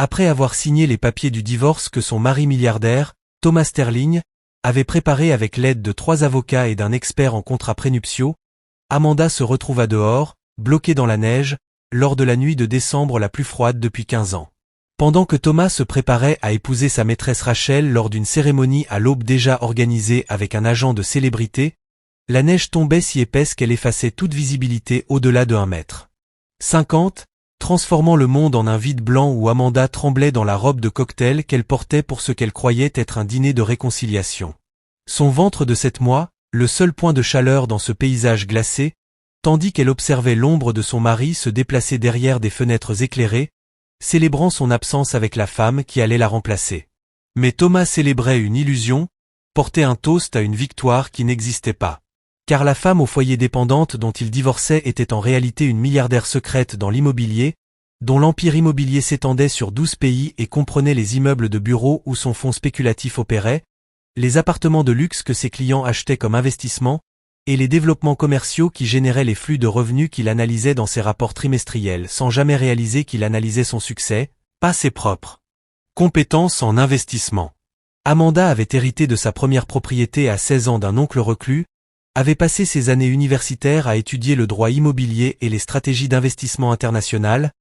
Après avoir signé les papiers du divorce que son mari milliardaire, Thomas Sterling, avait préparé avec l'aide de 3 avocats et d'un expert en contrats prénuptiaux, Amanda se retrouva dehors, bloquée dans la neige, lors de la nuit de décembre la plus froide depuis 15 ans. Pendant que Thomas se préparait à épouser sa maîtresse Rachel lors d'une cérémonie à l'aube déjà organisée avec un agent de célébrité, la neige tombait si épaisse qu'elle effaçait toute visibilité au-delà de 1,50 m, transformant le monde en un vide blanc où Amanda tremblait dans la robe de cocktail qu'elle portait pour ce qu'elle croyait être un dîner de réconciliation. Son ventre de 7 mois, le seul point de chaleur dans ce paysage glacé, tandis qu'elle observait l'ombre de son mari se déplacer derrière des fenêtres éclairées, célébrant son absence avec la femme qui allait la remplacer. Mais Thomas célébrait une illusion, portait un toast à une victoire qui n'existait pas. Car la femme au foyer dépendante dont il divorçait était en réalité une milliardaire secrète dans l'immobilier, dont l'empire immobilier s'étendait sur 12 pays et comprenait les immeubles de bureaux où son fonds spéculatif opérait, les appartements de luxe que ses clients achetaient comme investissement, et les développements commerciaux qui généraient les flux de revenus qu'il analysait dans ses rapports trimestriels sans jamais réaliser qu'il analysait son succès, pas ses propres compétences en investissement. Amanda avait hérité de sa première propriété à 16 ans d'un oncle reclus, avait passé ses années universitaires à étudier le droit immobilier et les stratégies d'investissement internationales,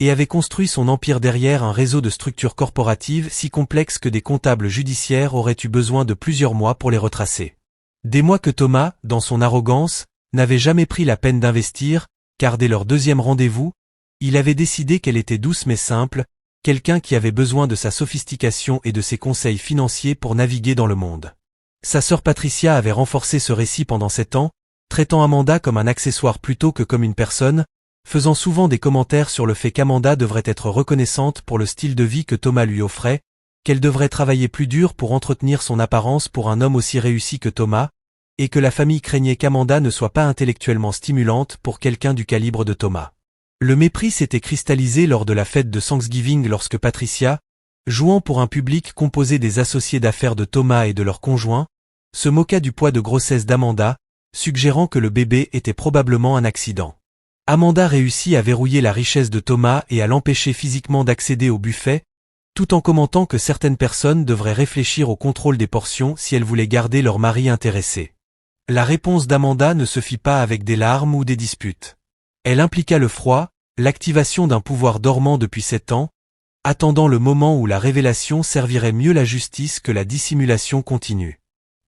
et avait construit son empire derrière un réseau de structures corporatives si complexes que des comptables judiciaires auraient eu besoin de plusieurs mois pour les retracer. Des mois que Thomas, dans son arrogance, n'avait jamais pris la peine d'investir, car dès leur 2e rendez-vous, il avait décidé qu'elle était douce mais simple, quelqu'un qui avait besoin de sa sophistication et de ses conseils financiers pour naviguer dans le monde. Sa sœur Patricia avait renforcé ce récit pendant 7 ans, traitant Amanda comme un accessoire plutôt que comme une personne, faisant souvent des commentaires sur le fait qu'Amanda devrait être reconnaissante pour le style de vie que Thomas lui offrait, qu'elle devrait travailler plus dur pour entretenir son apparence pour un homme aussi réussi que Thomas, et que la famille craignait qu'Amanda ne soit pas intellectuellement stimulante pour quelqu'un du calibre de Thomas. Le mépris s'était cristallisé lors de la fête de Thanksgiving lorsque Patricia, jouant pour un public composé des associés d'affaires de Thomas et de leurs conjoints, se moqua du poids de grossesse d'Amanda, suggérant que le bébé était probablement un accident. Amanda réussit à verrouiller la richesse de Thomas et à l'empêcher physiquement d'accéder au buffet, tout en commentant que certaines personnes devraient réfléchir au contrôle des portions si elles voulaient garder leur mari intéressé. La réponse d'Amanda ne se fit pas avec des larmes ou des disputes. Elle impliqua le froid, l'activation d'un pouvoir dormant depuis 7 ans, attendant le moment où la révélation servirait mieux la justice que la dissimulation continue.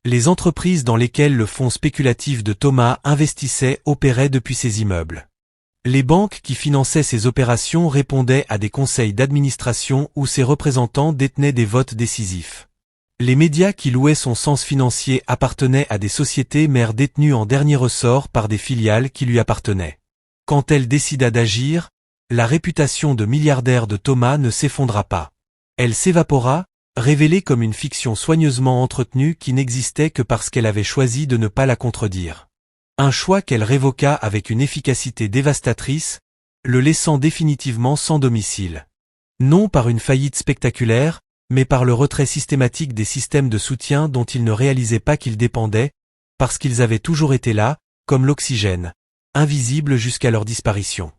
Les entreprises dans lesquelles le fonds spéculatif de Thomas investissait opéraient depuis ses immeubles. Les banques qui finançaient ces opérations répondaient à des conseils d'administration où ses représentants détenaient des votes décisifs. Les médias qui louaient son sens financier appartenaient à des sociétés mères détenues en dernier ressort par des filiales qui lui appartenaient. Quand elle décida d'agir, la réputation de milliardaire de Thomas ne s'effondra pas. Elle s'évapora, révélée comme une fiction soigneusement entretenue qui n'existait que parce qu'elle avait choisi de ne pas la contredire. Un choix qu'elle révoqua avec une efficacité dévastatrice, le laissant définitivement sans domicile. Non par une faillite spectaculaire, mais par le retrait systématique des systèmes de soutien dont il ne réalisait pas qu'ils dépendaient, parce qu'ils avaient toujours été là, comme l'oxygène, invisibles jusqu'à leur disparition.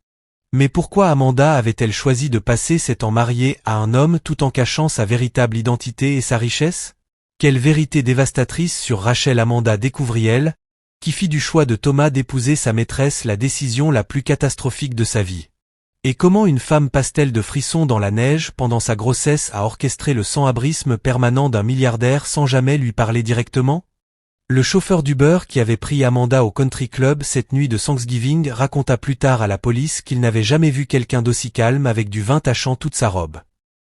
Mais pourquoi Amanda avait-elle choisi de passer 7 ans mariée à un homme tout en cachant sa véritable identité et sa richesse? Quelle vérité dévastatrice sur Rachel Amanda découvrit-elle, qui fit du choix de Thomas d'épouser sa maîtresse la décision la plus catastrophique de sa vie? Et comment une femme passe-t-elle de frissons dans la neige pendant sa grossesse à orchestrer le sans-abrisme permanent d'un milliardaire sans jamais lui parler directement? Le chauffeur d'Uber qui avait pris Amanda au country club cette nuit de Thanksgiving raconta plus tard à la police qu'il n'avait jamais vu quelqu'un d'aussi calme avec du vin tachant toute sa robe.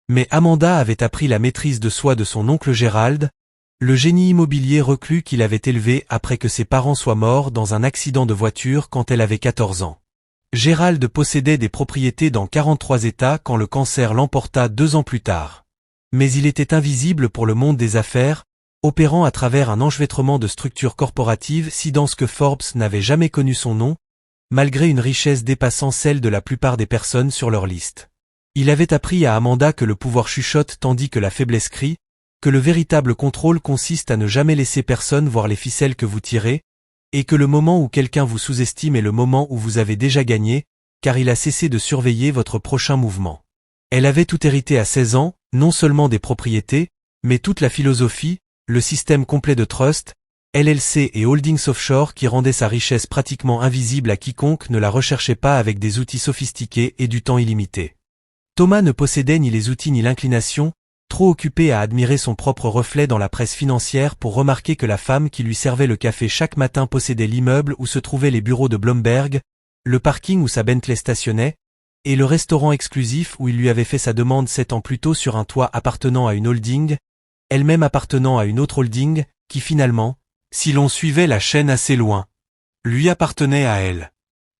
Mais Amanda avait appris la maîtrise de soi de son oncle Gérald, le génie immobilier reclus qu'il avait élevé après que ses parents soient morts dans un accident de voiture quand elle avait 14 ans. Gérald possédait des propriétés dans 43 États quand le cancer l'emporta 2 ans plus tard. Mais il était invisible pour le monde des affaires, opérant à travers un enchevêtrement de structures corporatives si dense que Forbes n'avait jamais connu son nom, malgré une richesse dépassant celle de la plupart des personnes sur leur liste. Il avait appris à Amanda que le pouvoir chuchote tandis que la faiblesse crie, que le véritable contrôle consiste à ne jamais laisser personne voir les ficelles que vous tirez, et que le moment où quelqu'un vous sous-estime est le moment où vous avez déjà gagné, car il a cessé de surveiller votre prochain mouvement. Elle avait tout hérité à 16 ans, non seulement des propriétés, mais toute la philosophie, le système complet de trust, LLC et holdings offshore qui rendait sa richesse pratiquement invisible à quiconque ne la recherchait pas avec des outils sophistiqués et du temps illimité. Thomas ne possédait ni les outils ni l'inclination, trop occupé à admirer son propre reflet dans la presse financière pour remarquer que la femme qui lui servait le café chaque matin possédait l'immeuble où se trouvaient les bureaux de Bloomberg, le parking où sa Bentley stationnait, et le restaurant exclusif où il lui avait fait sa demande 7 ans plus tôt sur un toit appartenant à une holding, elle-même appartenant à une autre holding, qui finalement, si l'on suivait la chaîne assez loin, lui appartenait à elle.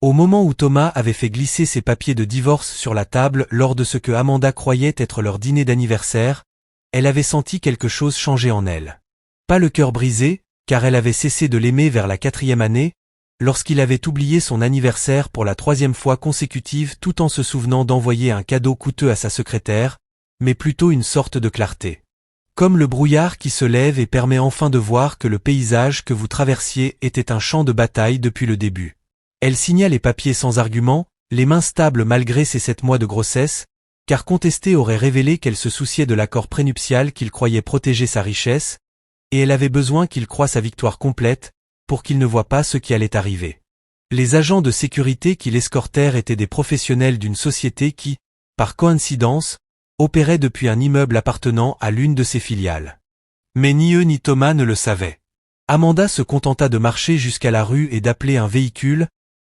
Au moment où Thomas avait fait glisser ses papiers de divorce sur la table lors de ce que Amanda croyait être leur dîner d'anniversaire, elle avait senti quelque chose changer en elle. Pas le cœur brisé, car elle avait cessé de l'aimer vers la 4e année, lorsqu'il avait oublié son anniversaire pour la 3e fois consécutive tout en se souvenant d'envoyer un cadeau coûteux à sa secrétaire, mais plutôt une sorte de clarté. Comme le brouillard qui se lève et permet enfin de voir que le paysage que vous traversiez était un champ de bataille depuis le début. Elle signa les papiers sans argument, les mains stables malgré ses 7 mois de grossesse, car contester aurait révélé qu'elle se souciait de l'accord prénuptial qu'il croyait protéger sa richesse, et elle avait besoin qu'il croie sa victoire complète, pour qu'il ne voie pas ce qui allait arriver. Les agents de sécurité qui l'escortèrent étaient des professionnels d'une société qui, par coïncidence, opérait depuis un immeuble appartenant à l'une de ses filiales. Mais ni eux ni Thomas ne le savaient. Amanda se contenta de marcher jusqu'à la rue et d'appeler un véhicule,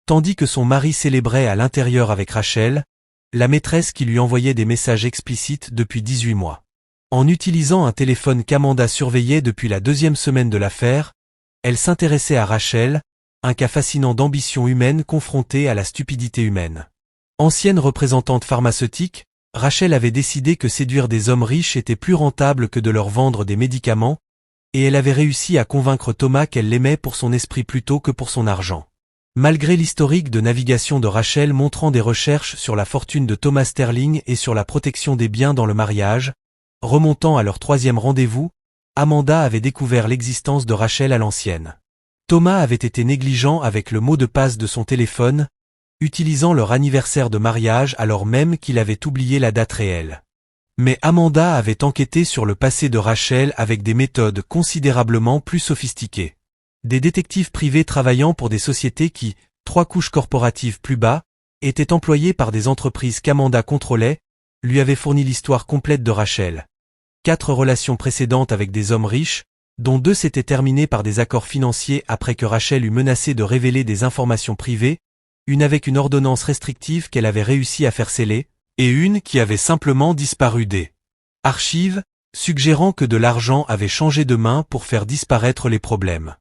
tandis que son mari célébrait à l'intérieur avec Rachel, la maîtresse qui lui envoyait des messages explicites depuis 18 mois. En utilisant un téléphone qu'Amanda surveillait depuis la 2e semaine de l'affaire, elle s'intéressait à Rachel, un cas fascinant d'ambition humaine confrontée à la stupidité humaine. Ancienne représentante pharmaceutique, Rachel avait décidé que séduire des hommes riches était plus rentable que de leur vendre des médicaments, et elle avait réussi à convaincre Thomas qu'elle l'aimait pour son esprit plutôt que pour son argent. Malgré l'historique de navigation de Rachel montrant des recherches sur la fortune de Thomas Sterling et sur la protection des biens dans le mariage, remontant à leur 3e rendez-vous, Amanda avait découvert l'existence de Rachel à l'ancienne. Thomas avait été négligent avec le mot de passe de son téléphone, utilisant leur anniversaire de mariage alors même qu'il avait oublié la date réelle. Mais Amanda avait enquêté sur le passé de Rachel avec des méthodes considérablement plus sophistiquées. Des détectives privés travaillant pour des sociétés qui, 3 couches corporatives plus bas, étaient employés par des entreprises qu'Amanda contrôlait, lui avaient fourni l'histoire complète de Rachel. 4 relations précédentes avec des hommes riches, dont 2 s'étaient terminées par des accords financiers après que Rachel eut menacé de révéler des informations privées, une avec une ordonnance restrictive qu'elle avait réussi à faire sceller, et une qui avait simplement disparu des archives, suggérant que de l'argent avait changé de main pour faire disparaître les problèmes.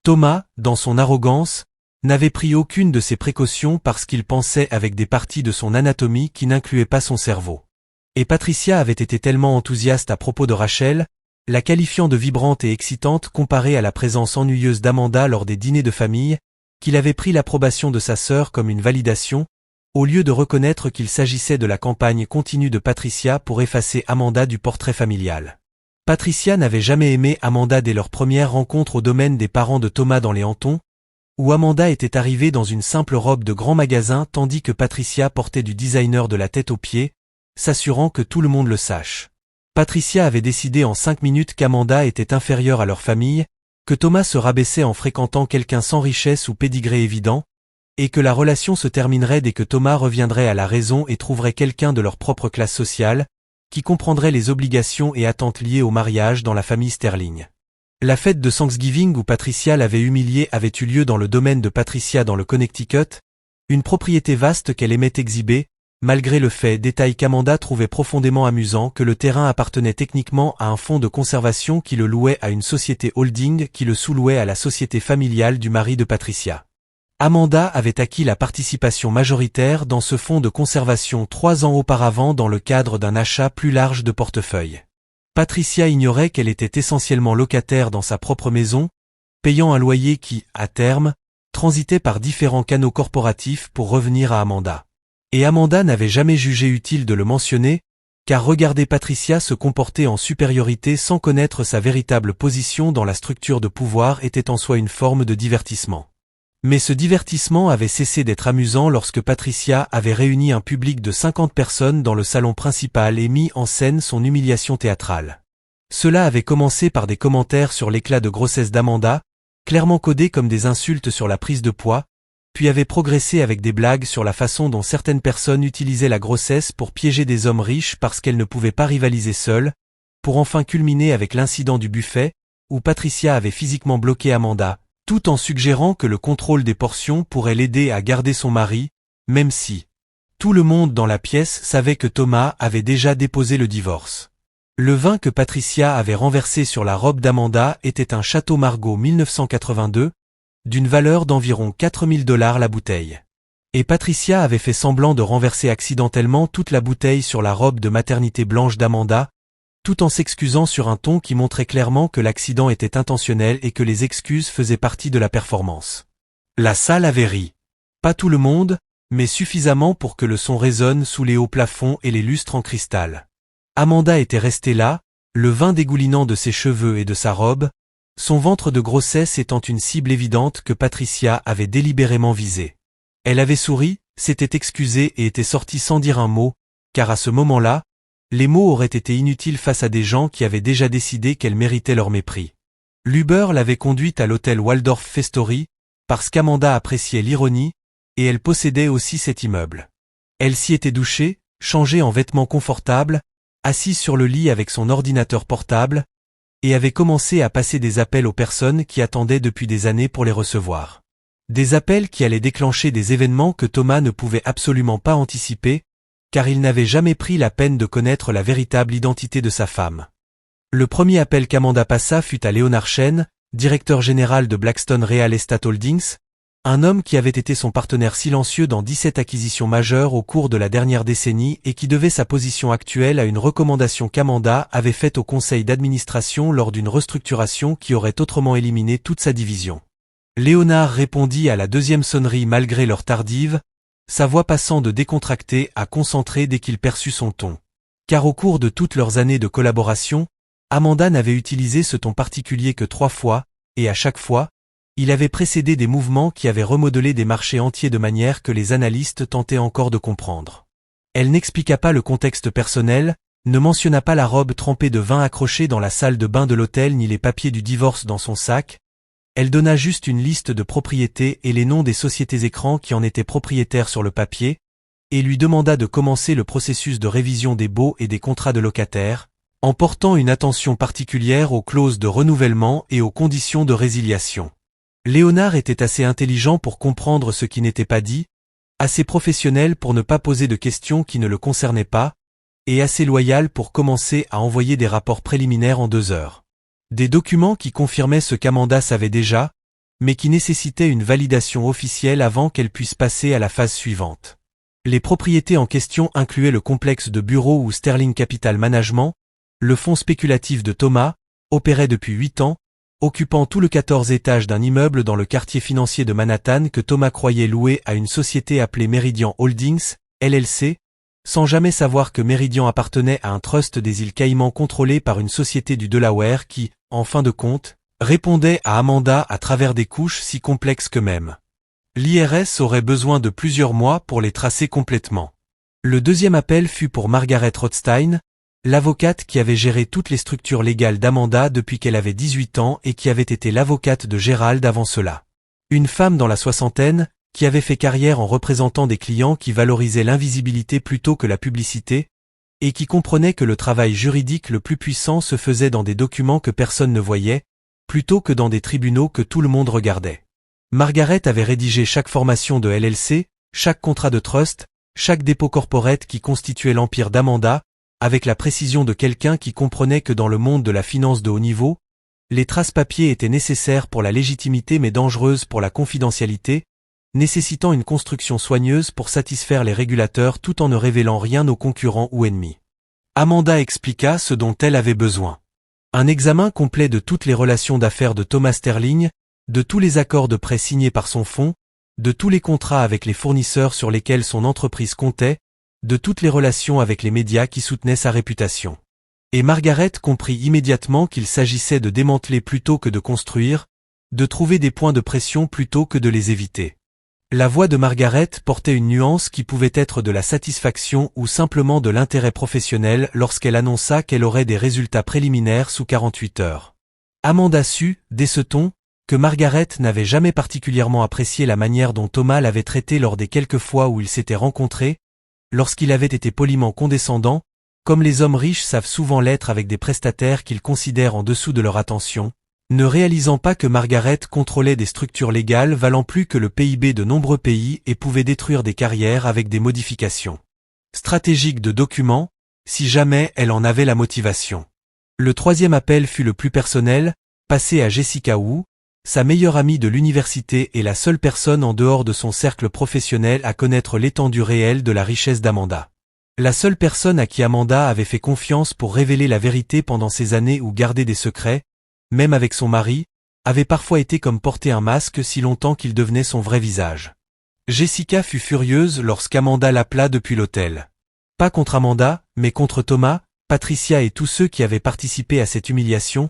Thomas, dans son arrogance, n'avait pris aucune de ces précautions parce qu'il pensait avec des parties de son anatomie qui n'incluaient pas son cerveau. Et Patricia avait été tellement enthousiaste à propos de Rachel, la qualifiant de vibrante et excitante comparée à la présence ennuyeuse d'Amanda lors des dîners de famille, qu'il avait pris l'approbation de sa sœur comme une validation, au lieu de reconnaître qu'il s'agissait de la campagne continue de Patricia pour effacer Amanda du portrait familial. Patricia n'avait jamais aimé Amanda dès leur première rencontre au domaine des parents de Thomas dans les Hantons, où Amanda était arrivée dans une simple robe de grand magasin tandis que Patricia portait du designer de la tête aux pieds, s'assurant que tout le monde le sache. Patricia avait décidé en 5 minutes qu'Amanda était inférieure à leur famille, que Thomas se rabaissait en fréquentant quelqu'un sans richesse ou pédigré évident, et que la relation se terminerait dès que Thomas reviendrait à la raison et trouverait quelqu'un de leur propre classe sociale, qui comprendrait les obligations et attentes liées au mariage dans la famille Sterling. La fête de Thanksgiving où Patricia l'avait humiliée avait eu lieu dans le domaine de Patricia dans le Connecticut, une propriété vaste qu'elle aimait exhiber, malgré le fait détail qu'Amanda trouvait profondément amusant que le terrain appartenait techniquement à un fonds de conservation qui le louait à une société holding qui le sous-louait à la société familiale du mari de Patricia. Amanda avait acquis la participation majoritaire dans ce fonds de conservation 3 ans auparavant dans le cadre d'un achat plus large de portefeuille. Patricia ignorait qu'elle était essentiellement locataire dans sa propre maison, payant un loyer qui, à terme, transitait par différents canaux corporatifs pour revenir à Amanda. Et Amanda n'avait jamais jugé utile de le mentionner, car regarder Patricia se comporter en supériorité sans connaître sa véritable position dans la structure de pouvoir était en soi une forme de divertissement. Mais ce divertissement avait cessé d'être amusant lorsque Patricia avait réuni un public de 50 personnes dans le salon principal et mis en scène son humiliation théâtrale. Cela avait commencé par des commentaires sur l'éclat de grossesse d'Amanda, clairement codés comme des insultes sur la prise de poids, puis avait progressé avec des blagues sur la façon dont certaines personnes utilisaient la grossesse pour piéger des hommes riches parce qu'elles ne pouvaient pas rivaliser seules, pour enfin culminer avec l'incident du buffet, où Patricia avait physiquement bloqué Amanda, tout en suggérant que le contrôle des portions pourrait l'aider à garder son mari, même si tout le monde dans la pièce savait que Thomas avait déjà déposé le divorce. Le vin que Patricia avait renversé sur la robe d'Amanda était un Château Margaux 1982, d'une valeur d'environ $4000 la bouteille. Et Patricia avait fait semblant de renverser accidentellement toute la bouteille sur la robe de maternité blanche d'Amanda, tout en s'excusant sur un ton qui montrait clairement que l'accident était intentionnel et que les excuses faisaient partie de la performance. La salle avait ri. Pas tout le monde, mais suffisamment pour que le son résonne sous les hauts plafonds et les lustres en cristal. Amanda était restée là, le vin dégoulinant de ses cheveux et de sa robe, son ventre de grossesse étant une cible évidente que Patricia avait délibérément visée. Elle avait souri, s'était excusée et était sortie sans dire un mot, car à ce moment-là, les mots auraient été inutiles face à des gens qui avaient déjà décidé qu'elle méritait leur mépris. L'Uber l'avait conduite à l'hôtel Waldorf Festory, parce qu'Amanda appréciait l'ironie, et elle possédait aussi cet immeuble. Elle s'y était douchée, changée en vêtements confortables, assise sur le lit avec son ordinateur portable, et avait commencé à passer des appels aux personnes qui attendaient depuis des années pour les recevoir. Des appels qui allaient déclencher des événements que Thomas ne pouvait absolument pas anticiper, car il n'avait jamais pris la peine de connaître la véritable identité de sa femme. Le premier appel qu'Amanda passa fut à Leonard Chen, directeur général de Blackstone Real Estate Holdings, un homme qui avait été son partenaire silencieux dans 17 acquisitions majeures au cours de la dernière décennie et qui devait sa position actuelle à une recommandation qu'Amanda avait faite au conseil d'administration lors d'une restructuration qui aurait autrement éliminé toute sa division. Léonard répondit à la deuxième sonnerie malgré l'heure tardive, sa voix passant de décontractée à concentrée dès qu'il perçut son ton. Car au cours de toutes leurs années de collaboration, Amanda n'avait utilisé ce ton particulier que 3 fois, et à chaque fois, il avait précédé des mouvements qui avaient remodelé des marchés entiers de manière que les analystes tentaient encore de comprendre. Elle n'expliqua pas le contexte personnel, ne mentionna pas la robe trempée de vin accrochée dans la salle de bain de l'hôtel ni les papiers du divorce dans son sac. Elle donna juste une liste de propriétés et les noms des sociétés écrans qui en étaient propriétaires sur le papier, et lui demanda de commencer le processus de révision des baux et des contrats de locataires, en portant une attention particulière aux clauses de renouvellement et aux conditions de résiliation. Léonard était assez intelligent pour comprendre ce qui n'était pas dit, assez professionnel pour ne pas poser de questions qui ne le concernaient pas, et assez loyal pour commencer à envoyer des rapports préliminaires en 2 heures. Des documents qui confirmaient ce qu'Amanda savait déjà, mais qui nécessitaient une validation officielle avant qu'elle puisse passer à la phase suivante. Les propriétés en question incluaient le complexe de bureaux où Sterling Capital Management, le fonds spéculatif de Thomas, opérait depuis 8 ans, occupant tout le 14 étage d'un immeuble dans le quartier financier de Manhattan que Thomas croyait louer à une société appelée Meridian Holdings, LLC, sans jamais savoir que Meridian appartenait à un trust des îles Caïmans contrôlé par une société du Delaware qui, en fin de compte, répondait à Amanda à travers des couches si complexes qu'eux-mêmes. L'IRS aurait besoin de plusieurs mois pour les tracer complètement. Le deuxième appel fut pour Margaret Rothstein, l'avocate qui avait géré toutes les structures légales d'Amanda depuis qu'elle avait 18 ans et qui avait été l'avocate de Gérald avant cela. Une femme dans la soixantaine, qui avait fait carrière en représentant des clients qui valorisaient l'invisibilité plutôt que la publicité, et qui comprenait que le travail juridique le plus puissant se faisait dans des documents que personne ne voyait, plutôt que dans des tribunaux que tout le monde regardait. Margaret avait rédigé chaque formation de LLC, chaque contrat de trust, chaque dépôt corporate qui constituait l'empire d'Amanda, avec la précision de quelqu'un qui comprenait que dans le monde de la finance de haut niveau, les traces papier étaient nécessaires pour la légitimité mais dangereuses pour la confidentialité, nécessitant une construction soigneuse pour satisfaire les régulateurs tout en ne révélant rien aux concurrents ou ennemis. Amanda expliqua ce dont elle avait besoin. Un examen complet de toutes les relations d'affaires de Thomas Sterling, de tous les accords de prêt signés par son fonds, de tous les contrats avec les fournisseurs sur lesquels son entreprise comptait, de toutes les relations avec les médias qui soutenaient sa réputation. Et Margaret comprit immédiatement qu'il s'agissait de démanteler plutôt que de construire, de trouver des points de pression plutôt que de les éviter. La voix de Margaret portait une nuance qui pouvait être de la satisfaction ou simplement de l'intérêt professionnel lorsqu'elle annonça qu'elle aurait des résultats préliminaires sous 48 heures. Amanda sut, dès ce ton, que Margaret n'avait jamais particulièrement apprécié la manière dont Thomas l'avait traité lors des quelques fois où ils s'étaient rencontrés, lorsqu'il avait été poliment condescendant, comme les hommes riches savent souvent l'être avec des prestataires qu'ils considèrent en dessous de leur attention, ne réalisant pas que Margaret contrôlait des structures légales valant plus que le PIB de nombreux pays et pouvait détruire des carrières avec des modifications stratégiques de documents, si jamais elle en avait la motivation. Le troisième appel fut le plus personnel, passé à Jessica Wu, sa meilleure amie de l'université et la seule personne en dehors de son cercle professionnel à connaître l'étendue réelle de la richesse d'Amanda. La seule personne à qui Amanda avait fait confiance pour révéler la vérité pendant ces années où garder des secrets, même avec son mari, avait parfois été comme porter un masque si longtemps qu'il devenait son vrai visage. Jessica fut furieuse lorsqu'Amanda l'appela depuis l'hôtel. Pas contre Amanda, mais contre Thomas, Patricia et tous ceux qui avaient participé à cette humiliation,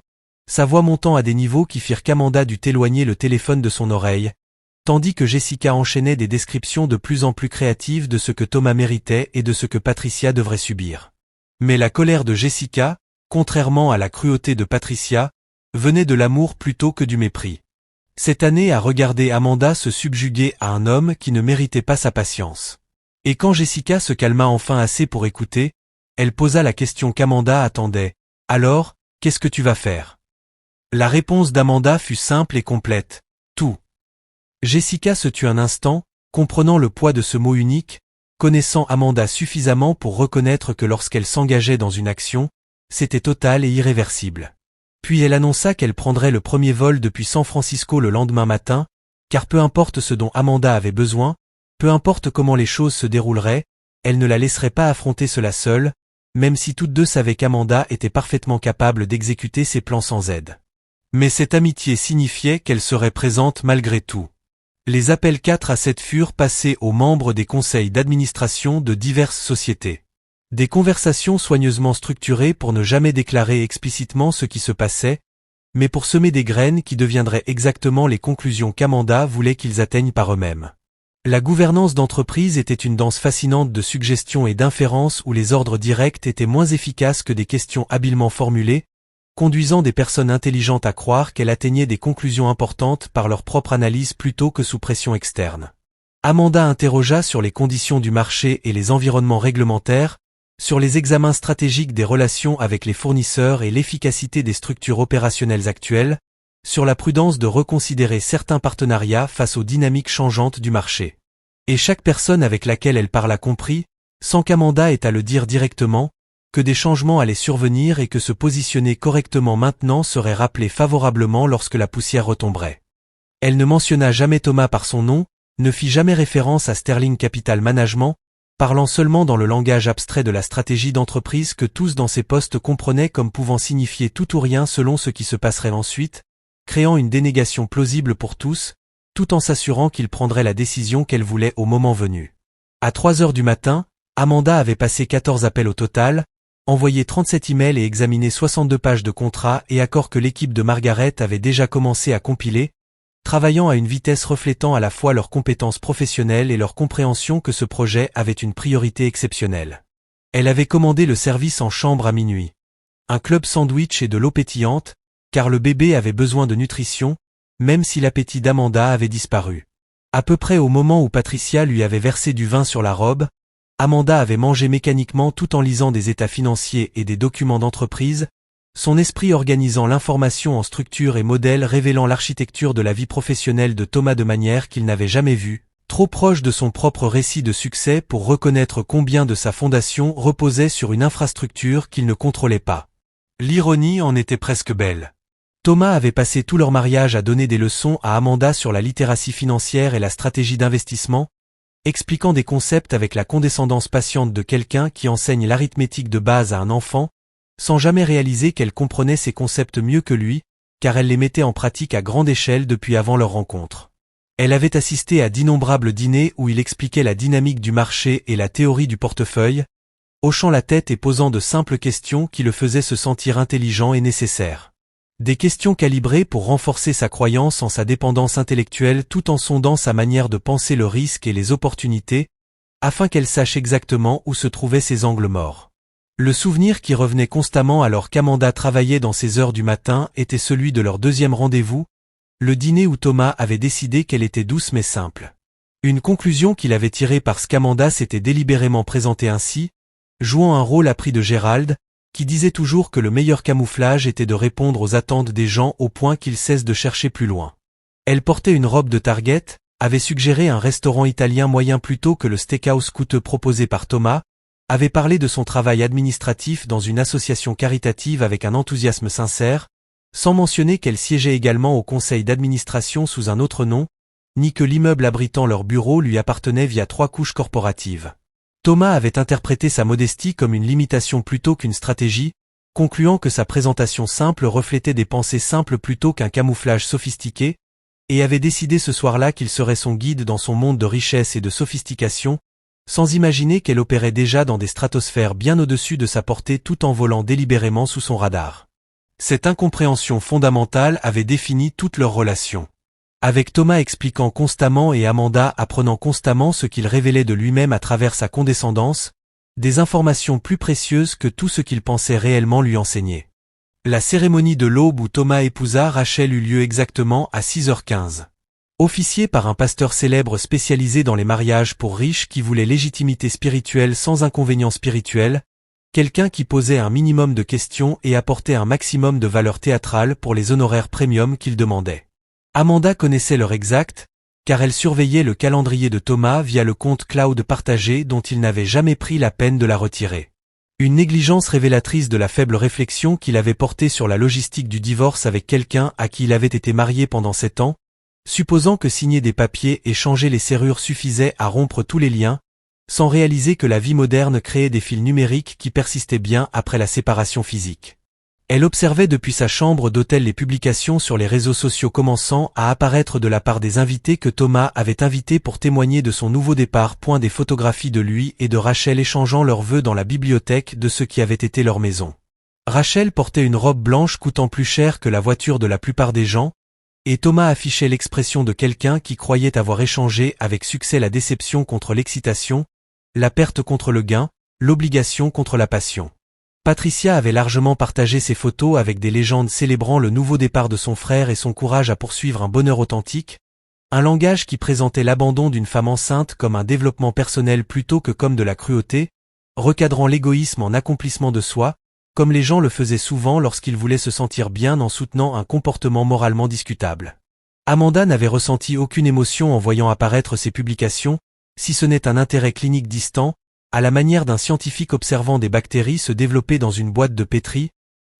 sa voix montant à des niveaux qui firent qu'Amanda dut éloigner le téléphone de son oreille, tandis que Jessica enchaînait des descriptions de plus en plus créatives de ce que Thomas méritait et de ce que Patricia devrait subir. Mais la colère de Jessica, contrairement à la cruauté de Patricia, venait de l'amour plutôt que du mépris. Cette année a regardé Amanda se subjuguer à un homme qui ne méritait pas sa patience. Et quand Jessica se calma enfin assez pour écouter, elle posa la question qu'Amanda attendait. « Alors, qu'est-ce que tu vas faire ?» La réponse d'Amanda fut simple et complète. « Tout. » Jessica se tut un instant, comprenant le poids de ce mot unique, connaissant Amanda suffisamment pour reconnaître que lorsqu'elle s'engageait dans une action, c'était total et irréversible. Puis elle annonça qu'elle prendrait le premier vol depuis San Francisco le lendemain matin, car peu importe ce dont Amanda avait besoin, peu importe comment les choses se dérouleraient, elle ne la laisserait pas affronter cela seule, même si toutes deux savaient qu'Amanda était parfaitement capable d'exécuter ses plans sans aide. Mais cette amitié signifiait qu'elle serait présente malgré tout. Les appels 4 à 7 furent passés aux membres des conseils d'administration de diverses sociétés. Des conversations soigneusement structurées pour ne jamais déclarer explicitement ce qui se passait, mais pour semer des graines qui deviendraient exactement les conclusions qu'Amanda voulait qu'ils atteignent par eux-mêmes. La gouvernance d'entreprise était une danse fascinante de suggestions et d'inférences où les ordres directs étaient moins efficaces que des questions habilement formulées, conduisant des personnes intelligentes à croire qu'elles atteignaient des conclusions importantes par leur propre analyse plutôt que sous pression externe. Amanda interrogea sur les conditions du marché et les environnements réglementaires, sur les examens stratégiques des relations avec les fournisseurs et l'efficacité des structures opérationnelles actuelles, sur la prudence de reconsidérer certains partenariats face aux dynamiques changeantes du marché. Et chaque personne avec laquelle elle parla comprit, sans qu'Amanda ait à le dire directement, que des changements allaient survenir et que se positionner correctement maintenant serait rappelé favorablement lorsque la poussière retomberait. Elle ne mentionna jamais Thomas par son nom, ne fit jamais référence à Sterling Capital Management, parlant seulement dans le langage abstrait de la stratégie d'entreprise que tous dans ces postes comprenaient comme pouvant signifier tout ou rien selon ce qui se passerait ensuite, créant une dénégation plausible pour tous, tout en s'assurant qu'ils prendraient la décision qu'elle voulait au moment venu. À 3 heures du matin, Amanda avait passé 14 appels au total, envoyé 37 emails et examiné 62 pages de contrats et accords que l'équipe de Margaret avait déjà commencé à compiler, travaillant à une vitesse reflétant à la fois leurs compétences professionnelles et leur compréhension que ce projet avait une priorité exceptionnelle. Elle avait commandé le service en chambre à minuit. Un club sandwich et de l'eau pétillante, car le bébé avait besoin de nutrition, même si l'appétit d'Amanda avait disparu. À peu près au moment où Patricia lui avait versé du vin sur la robe, Amanda avait mangé mécaniquement tout en lisant des états financiers et des documents d'entreprise, son esprit organisant l'information en structure et modèles révélant l'architecture de la vie professionnelle de Thomas de manière qu'il n'avait jamais vue, trop proche de son propre récit de succès pour reconnaître combien de sa fondation reposait sur une infrastructure qu'il ne contrôlait pas. L'ironie en était presque belle. Thomas avait passé tout leur mariage à donner des leçons à Amanda sur la littératie financière et la stratégie d'investissement, expliquant des concepts avec la condescendance patiente de quelqu'un qui enseigne l'arithmétique de base à un enfant, sans jamais réaliser qu'elle comprenait ces concepts mieux que lui, car elle les mettait en pratique à grande échelle depuis avant leur rencontre. Elle avait assisté à d'innombrables dîners où il expliquait la dynamique du marché et la théorie du portefeuille, hochant la tête et posant de simples questions qui le faisaient se sentir intelligent et nécessaire. Des questions calibrées pour renforcer sa croyance en sa dépendance intellectuelle tout en sondant sa manière de penser le risque et les opportunités, afin qu'elle sache exactement où se trouvaient ses angles morts. Le souvenir qui revenait constamment alors qu'Amanda travaillait dans ses heures du matin était celui de leur deuxième rendez-vous, le dîner où Thomas avait décidé qu'elle était douce mais simple. Une conclusion qu'il avait tirée parce qu'Amanda s'était délibérément présentée ainsi, jouant un rôle appris de Gérald, qui disait toujours que le meilleur camouflage était de répondre aux attentes des gens au point qu'ils cessent de chercher plus loin. Elle portait une robe de Target, avait suggéré un restaurant italien moyen plutôt que le steakhouse coûteux proposé par Thomas, avait parlé de son travail administratif dans une association caritative avec un enthousiasme sincère, sans mentionner qu'elle siégeait également au conseil d'administration sous un autre nom, ni que l'immeuble abritant leur bureau lui appartenait via 3 couches corporatives. Thomas avait interprété sa modestie comme une limitation plutôt qu'une stratégie, concluant que sa présentation simple reflétait des pensées simples plutôt qu'un camouflage sophistiqué, et avait décidé ce soir-là qu'il serait son guide dans son monde de richesse et de sophistication, sans imaginer qu'elle opérait déjà dans des stratosphères bien au-dessus de sa portée tout en volant délibérément sous son radar. Cette incompréhension fondamentale avait défini toute leur relation. Avec Thomas expliquant constamment et Amanda apprenant constamment ce qu'il révélait de lui-même à travers sa condescendance, des informations plus précieuses que tout ce qu'il pensait réellement lui enseigner. La cérémonie de l'aube où Thomas épousa Rachel eut lieu exactement à 6h15. Officié par un pasteur célèbre spécialisé dans les mariages pour riches qui voulait légitimité spirituelle sans inconvénient spirituel, quelqu'un qui posait un minimum de questions et apportait un maximum de valeur théâtrale pour les honoraires premium qu'il demandait. Amanda connaissait l'heure exacte, car elle surveillait le calendrier de Thomas via le compte cloud partagé dont il n'avait jamais pris la peine de la retirer. Une négligence révélatrice de la faible réflexion qu'il avait portée sur la logistique du divorce avec quelqu'un à qui il avait été marié pendant 7 ans, supposant que signer des papiers et changer les serrures suffisait à rompre tous les liens, sans réaliser que la vie moderne créait des fils numériques qui persistaient bien après la séparation physique. Elle observait depuis sa chambre d'hôtel les publications sur les réseaux sociaux commençant à apparaître de la part des invités que Thomas avait invités pour témoigner de son nouveau départ. Des photographies de lui et de Rachel échangeant leurs vœux dans la bibliothèque de ce qui avait été leur maison. Rachel portait une robe blanche coûtant plus cher que la voiture de la plupart des gens, et Thomas affichait l'expression de quelqu'un qui croyait avoir échangé avec succès la déception contre l'excitation, la perte contre le gain, l'obligation contre la passion. Patricia avait largement partagé ses photos avec des légendes célébrant le nouveau départ de son frère et son courage à poursuivre un bonheur authentique, un langage qui présentait l'abandon d'une femme enceinte comme un développement personnel plutôt que comme de la cruauté, recadrant l'égoïsme en accomplissement de soi, comme les gens le faisaient souvent lorsqu'ils voulaient se sentir bien en soutenant un comportement moralement discutable. Amanda n'avait ressenti aucune émotion en voyant apparaître ces publications, si ce n'est un intérêt clinique distant, à la manière d'un scientifique observant des bactéries se développer dans une boîte de pétri,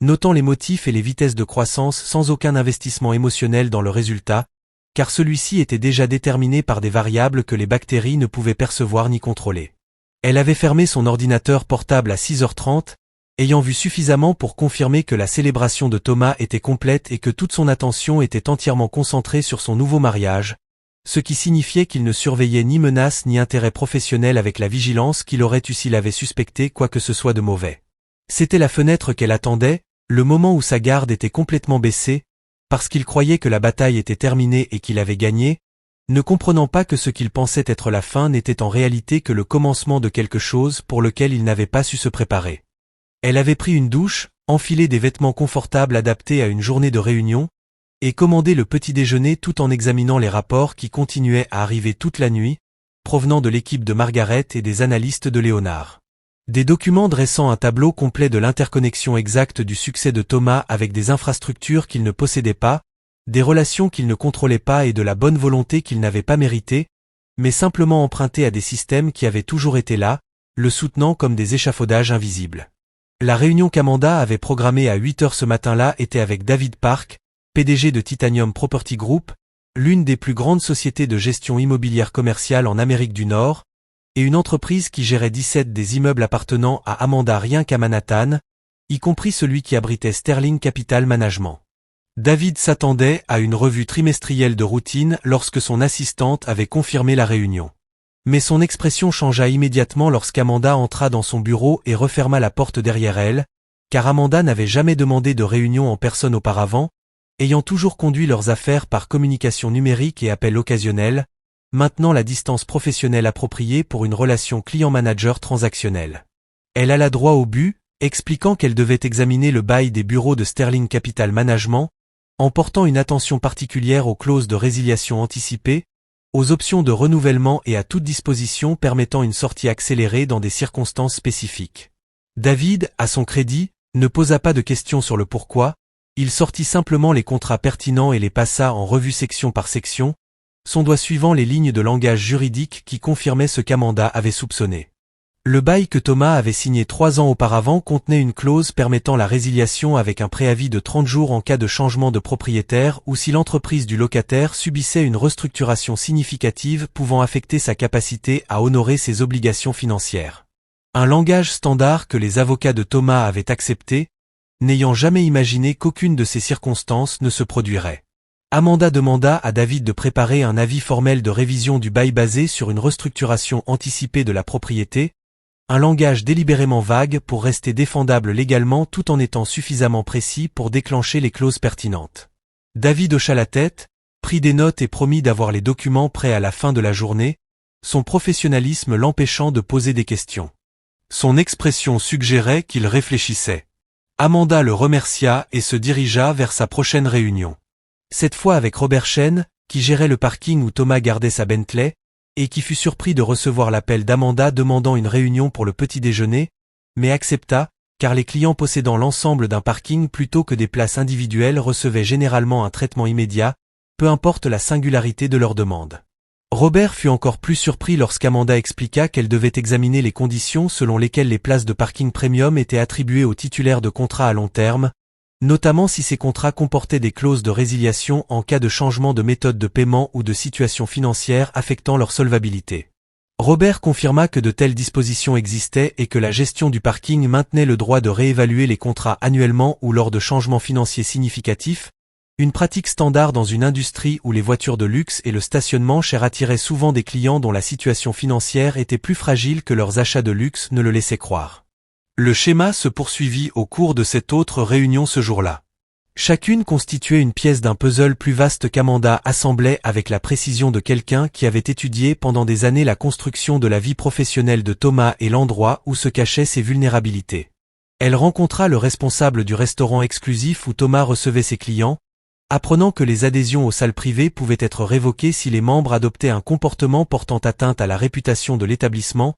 notant les motifs et les vitesses de croissance sans aucun investissement émotionnel dans le résultat, car celui-ci était déjà déterminé par des variables que les bactéries ne pouvaient percevoir ni contrôler. Elle avait fermé son ordinateur portable à 6h30, ayant vu suffisamment pour confirmer que la célébration de Thomas était complète et que toute son attention était entièrement concentrée sur son nouveau mariage, ce qui signifiait qu'il ne surveillait ni menaces ni intérêt professionnel avec la vigilance qu'il aurait eu s'il avait suspecté quoi que ce soit de mauvais. C'était la fenêtre qu'elle attendait, le moment où sa garde était complètement baissée, parce qu'il croyait que la bataille était terminée et qu'il avait gagné, ne comprenant pas que ce qu'il pensait être la fin n'était en réalité que le commencement de quelque chose pour lequel il n'avait pas su se préparer. Elle avait pris une douche, enfilé des vêtements confortables adaptés à une journée de réunion, et commandé le petit déjeuner tout en examinant les rapports qui continuaient à arriver toute la nuit, provenant de l'équipe de Margaret et des analystes de Léonard. Des documents dressant un tableau complet de l'interconnexion exacte du succès de Thomas avec des infrastructures qu'il ne possédait pas, des relations qu'il ne contrôlait pas et de la bonne volonté qu'il n'avait pas méritée, mais simplement empruntée à des systèmes qui avaient toujours été là, le soutenant comme des échafaudages invisibles. La réunion qu'Amanda avait programmée à 8h ce matin-là était avec David Park, PDG de Titanium Property Group, l'une des plus grandes sociétés de gestion immobilière commerciale en Amérique du Nord, et une entreprise qui gérait 17 des immeubles appartenant à Amanda rien qu'à Manhattan, y compris celui qui abritait Sterling Capital Management. David s'attendait à une revue trimestrielle de routine lorsque son assistante avait confirmé la réunion. Mais son expression changea immédiatement lorsqu'Amanda entra dans son bureau et referma la porte derrière elle, car Amanda n'avait jamais demandé de réunion en personne auparavant, ayant toujours conduit leurs affaires par communication numérique et appel occasionnel, maintenant la distance professionnelle appropriée pour une relation client-manager transactionnelle. Elle alla droit au but, expliquant qu'elle devait examiner le bail des bureaux de Sterling Capital Management, en portant une attention particulière aux clauses de résiliation anticipée, aux options de renouvellement et à toute disposition permettant une sortie accélérée dans des circonstances spécifiques. David, à son crédit, ne posa pas de questions sur le pourquoi, il sortit simplement les contrats pertinents et les passa en revue section par section, son doigt suivant les lignes de langage juridique qui confirmaient ce qu'Amanda avait soupçonné. Le bail que Thomas avait signé 3 ans auparavant contenait une clause permettant la résiliation avec un préavis de 30 jours en cas de changement de propriétaire ou si l'entreprise du locataire subissait une restructuration significative pouvant affecter sa capacité à honorer ses obligations financières. Un langage standard que les avocats de Thomas avaient accepté, n'ayant jamais imaginé qu'aucune de ces circonstances ne se produirait. Amanda demanda à David de préparer un avis formel de révision du bail basé sur une restructuration anticipée de la propriété, un langage délibérément vague pour rester défendable légalement tout en étant suffisamment précis pour déclencher les clauses pertinentes. David hocha la tête, prit des notes et promit d'avoir les documents prêts à la fin de la journée, son professionnalisme l'empêchant de poser des questions. Son expression suggérait qu'il réfléchissait. Amanda le remercia et se dirigea vers sa prochaine réunion. Cette fois avec Robert Chen, qui gérait le parking où Thomas gardait sa Bentley, et qui fut surpris de recevoir l'appel d'Amanda demandant une réunion pour le petit déjeuner, mais accepta, car les clients possédant l'ensemble d'un parking plutôt que des places individuelles recevaient généralement un traitement immédiat, peu importe la singularité de leur demande. Robert fut encore plus surpris lorsqu'Amanda expliqua qu'elle devait examiner les conditions selon lesquelles les places de parking premium étaient attribuées aux titulaires de contrats à long terme, notamment si ces contrats comportaient des clauses de résiliation en cas de changement de méthode de paiement ou de situation financière affectant leur solvabilité. Robert confirma que de telles dispositions existaient et que la gestion du parking maintenait le droit de réévaluer les contrats annuellement ou lors de changements financiers significatifs, une pratique standard dans une industrie où les voitures de luxe et le stationnement cher attiraient souvent des clients dont la situation financière était plus fragile que leurs achats de luxe ne le laissaient croire. Le schéma se poursuivit au cours de cette autre réunion ce jour-là. Chacune constituait une pièce d'un puzzle plus vaste qu'Amanda assemblait avec la précision de quelqu'un qui avait étudié pendant des années la construction de la vie professionnelle de Thomas et l'endroit où se cachaient ses vulnérabilités. Elle rencontra le responsable du restaurant exclusif où Thomas recevait ses clients, apprenant que les adhésions aux salles privées pouvaient être révoquées si les membres adoptaient un comportement portant atteinte à la réputation de l'établissement,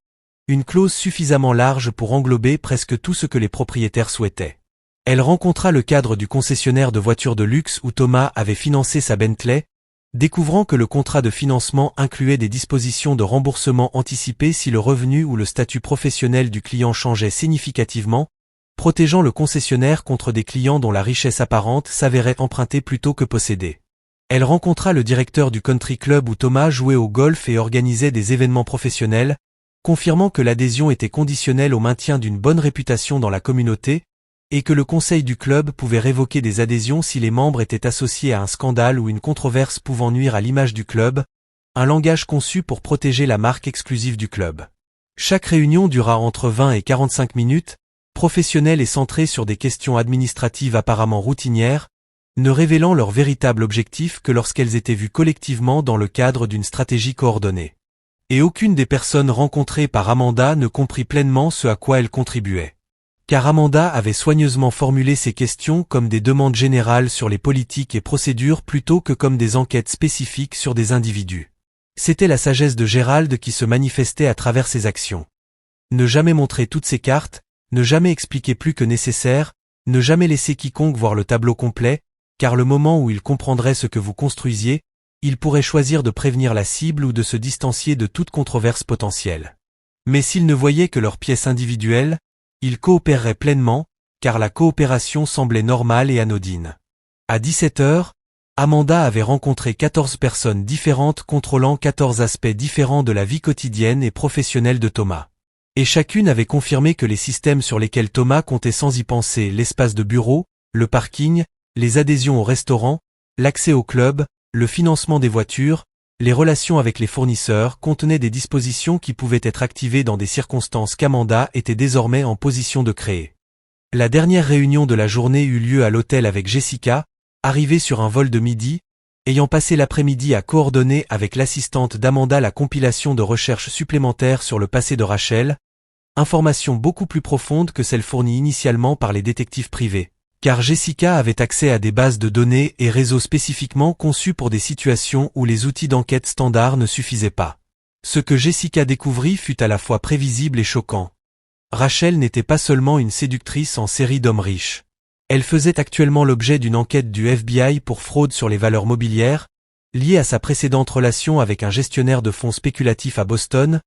une clause suffisamment large pour englober presque tout ce que les propriétaires souhaitaient. Elle rencontra le cadre du concessionnaire de voitures de luxe où Thomas avait financé sa Bentley, découvrant que le contrat de financement incluait des dispositions de remboursement anticipé si le revenu ou le statut professionnel du client changeait significativement, protégeant le concessionnaire contre des clients dont la richesse apparente s'avérait empruntée plutôt que possédée. Elle rencontra le directeur du country club où Thomas jouait au golf et organisait des événements professionnels, confirmant que l'adhésion était conditionnelle au maintien d'une bonne réputation dans la communauté, et que le conseil du club pouvait révoquer des adhésions si les membres étaient associés à un scandale ou une controverse pouvant nuire à l'image du club, un langage conçu pour protéger la marque exclusive du club. Chaque réunion dura entre 20 et 45 minutes, professionnelle et centrée sur des questions administratives apparemment routinières, ne révélant leur véritable objectif que lorsqu'elles étaient vues collectivement dans le cadre d'une stratégie coordonnée. Et aucune des personnes rencontrées par Amanda ne comprit pleinement ce à quoi elle contribuait. Car Amanda avait soigneusement formulé ses questions comme des demandes générales sur les politiques et procédures plutôt que comme des enquêtes spécifiques sur des individus. C'était la sagesse de Gérald qui se manifestait à travers ses actions. Ne jamais montrer toutes ses cartes, ne jamais expliquer plus que nécessaire, ne jamais laisser quiconque voir le tableau complet, car le moment où il comprendrait ce que vous construisiez, il pourrait choisir de prévenir la cible ou de se distancier de toute controverse potentielle. Mais s'il ne voyait que leurs pièces individuelles, il coopérerait pleinement, car la coopération semblait normale et anodine. À 17 heures, Amanda avait rencontré 14 personnes différentes contrôlant 14 aspects différents de la vie quotidienne et professionnelle de Thomas. Et chacune avait confirmé que les systèmes sur lesquels Thomas comptait sans y penser, l'espace de bureau, le parking, les adhésions au restaurant, l'accès au club, le financement des voitures, les relations avec les fournisseurs contenaient des dispositions qui pouvaient être activées dans des circonstances qu'Amanda était désormais en position de créer. La dernière réunion de la journée eut lieu à l'hôtel avec Jessica, arrivée sur un vol de midi, ayant passé l'après-midi à coordonner avec l'assistante d'Amanda la compilation de recherches supplémentaires sur le passé de Rachel, informations beaucoup plus profondes que celles fournies initialement par les détectives privés, car Jessica avait accès à des bases de données et réseaux spécifiquement conçus pour des situations où les outils d'enquête standards ne suffisaient pas. Ce que Jessica découvrit fut à la fois prévisible et choquant. Rachel n'était pas seulement une séductrice en série d'hommes riches. Elle faisait actuellement l'objet d'une enquête du FBI pour fraude sur les valeurs mobilières, liée à sa précédente relation avec un gestionnaire de fonds spéculatifs à Boston,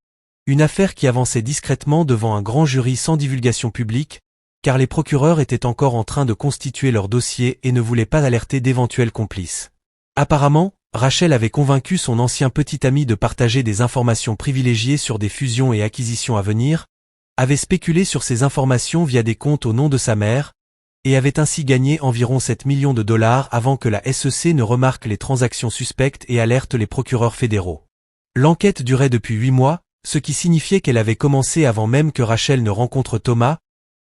une affaire qui avançait discrètement devant un grand jury sans divulgation publique, car les procureurs étaient encore en train de constituer leur dossier et ne voulaient pas alerter d'éventuels complices. Apparemment, Rachel avait convaincu son ancien petit ami de partager des informations privilégiées sur des fusions et acquisitions à venir, avait spéculé sur ces informations via des comptes au nom de sa mère, et avait ainsi gagné environ 7 millions de dollars avant que la SEC ne remarque les transactions suspectes et alerte les procureurs fédéraux. L'enquête durait depuis 8 mois, ce qui signifiait qu'elle avait commencé avant même que Rachel ne rencontre Thomas,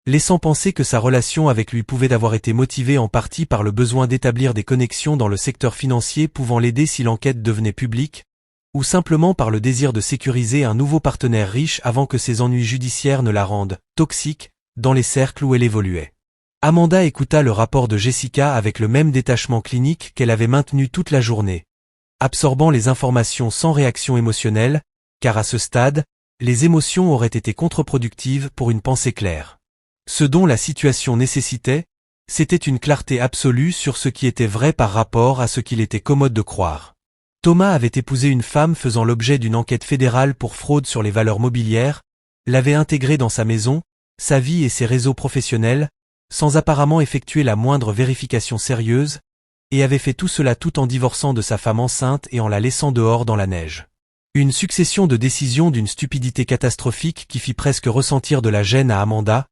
laissant penser que sa relation avec lui pouvait avoir été motivée en partie par le besoin d'établir des connexions dans le secteur financier pouvant l'aider si l'enquête devenait publique, ou simplement par le désir de sécuriser un nouveau partenaire riche avant que ses ennuis judiciaires ne la rendent toxique dans les cercles où elle évoluait. Amanda écouta le rapport de Jessica avec le même détachement clinique qu'elle avait maintenu toute la journée, absorbant les informations sans réaction émotionnelle, car à ce stade, les émotions auraient été contre-productives pour une pensée claire. Ce dont la situation nécessitait, c'était une clarté absolue sur ce qui était vrai par rapport à ce qu'il était commode de croire. Thomas avait épousé une femme faisant l'objet d'une enquête fédérale pour fraude sur les valeurs mobilières, l'avait intégrée dans sa maison, sa vie et ses réseaux professionnels, sans apparemment effectuer la moindre vérification sérieuse, et avait fait tout cela tout en divorçant de sa femme enceinte et en la laissant dehors dans la neige. Une succession de décisions d'une stupidité catastrophique qui fit presque ressentir de la gêne à Amanda,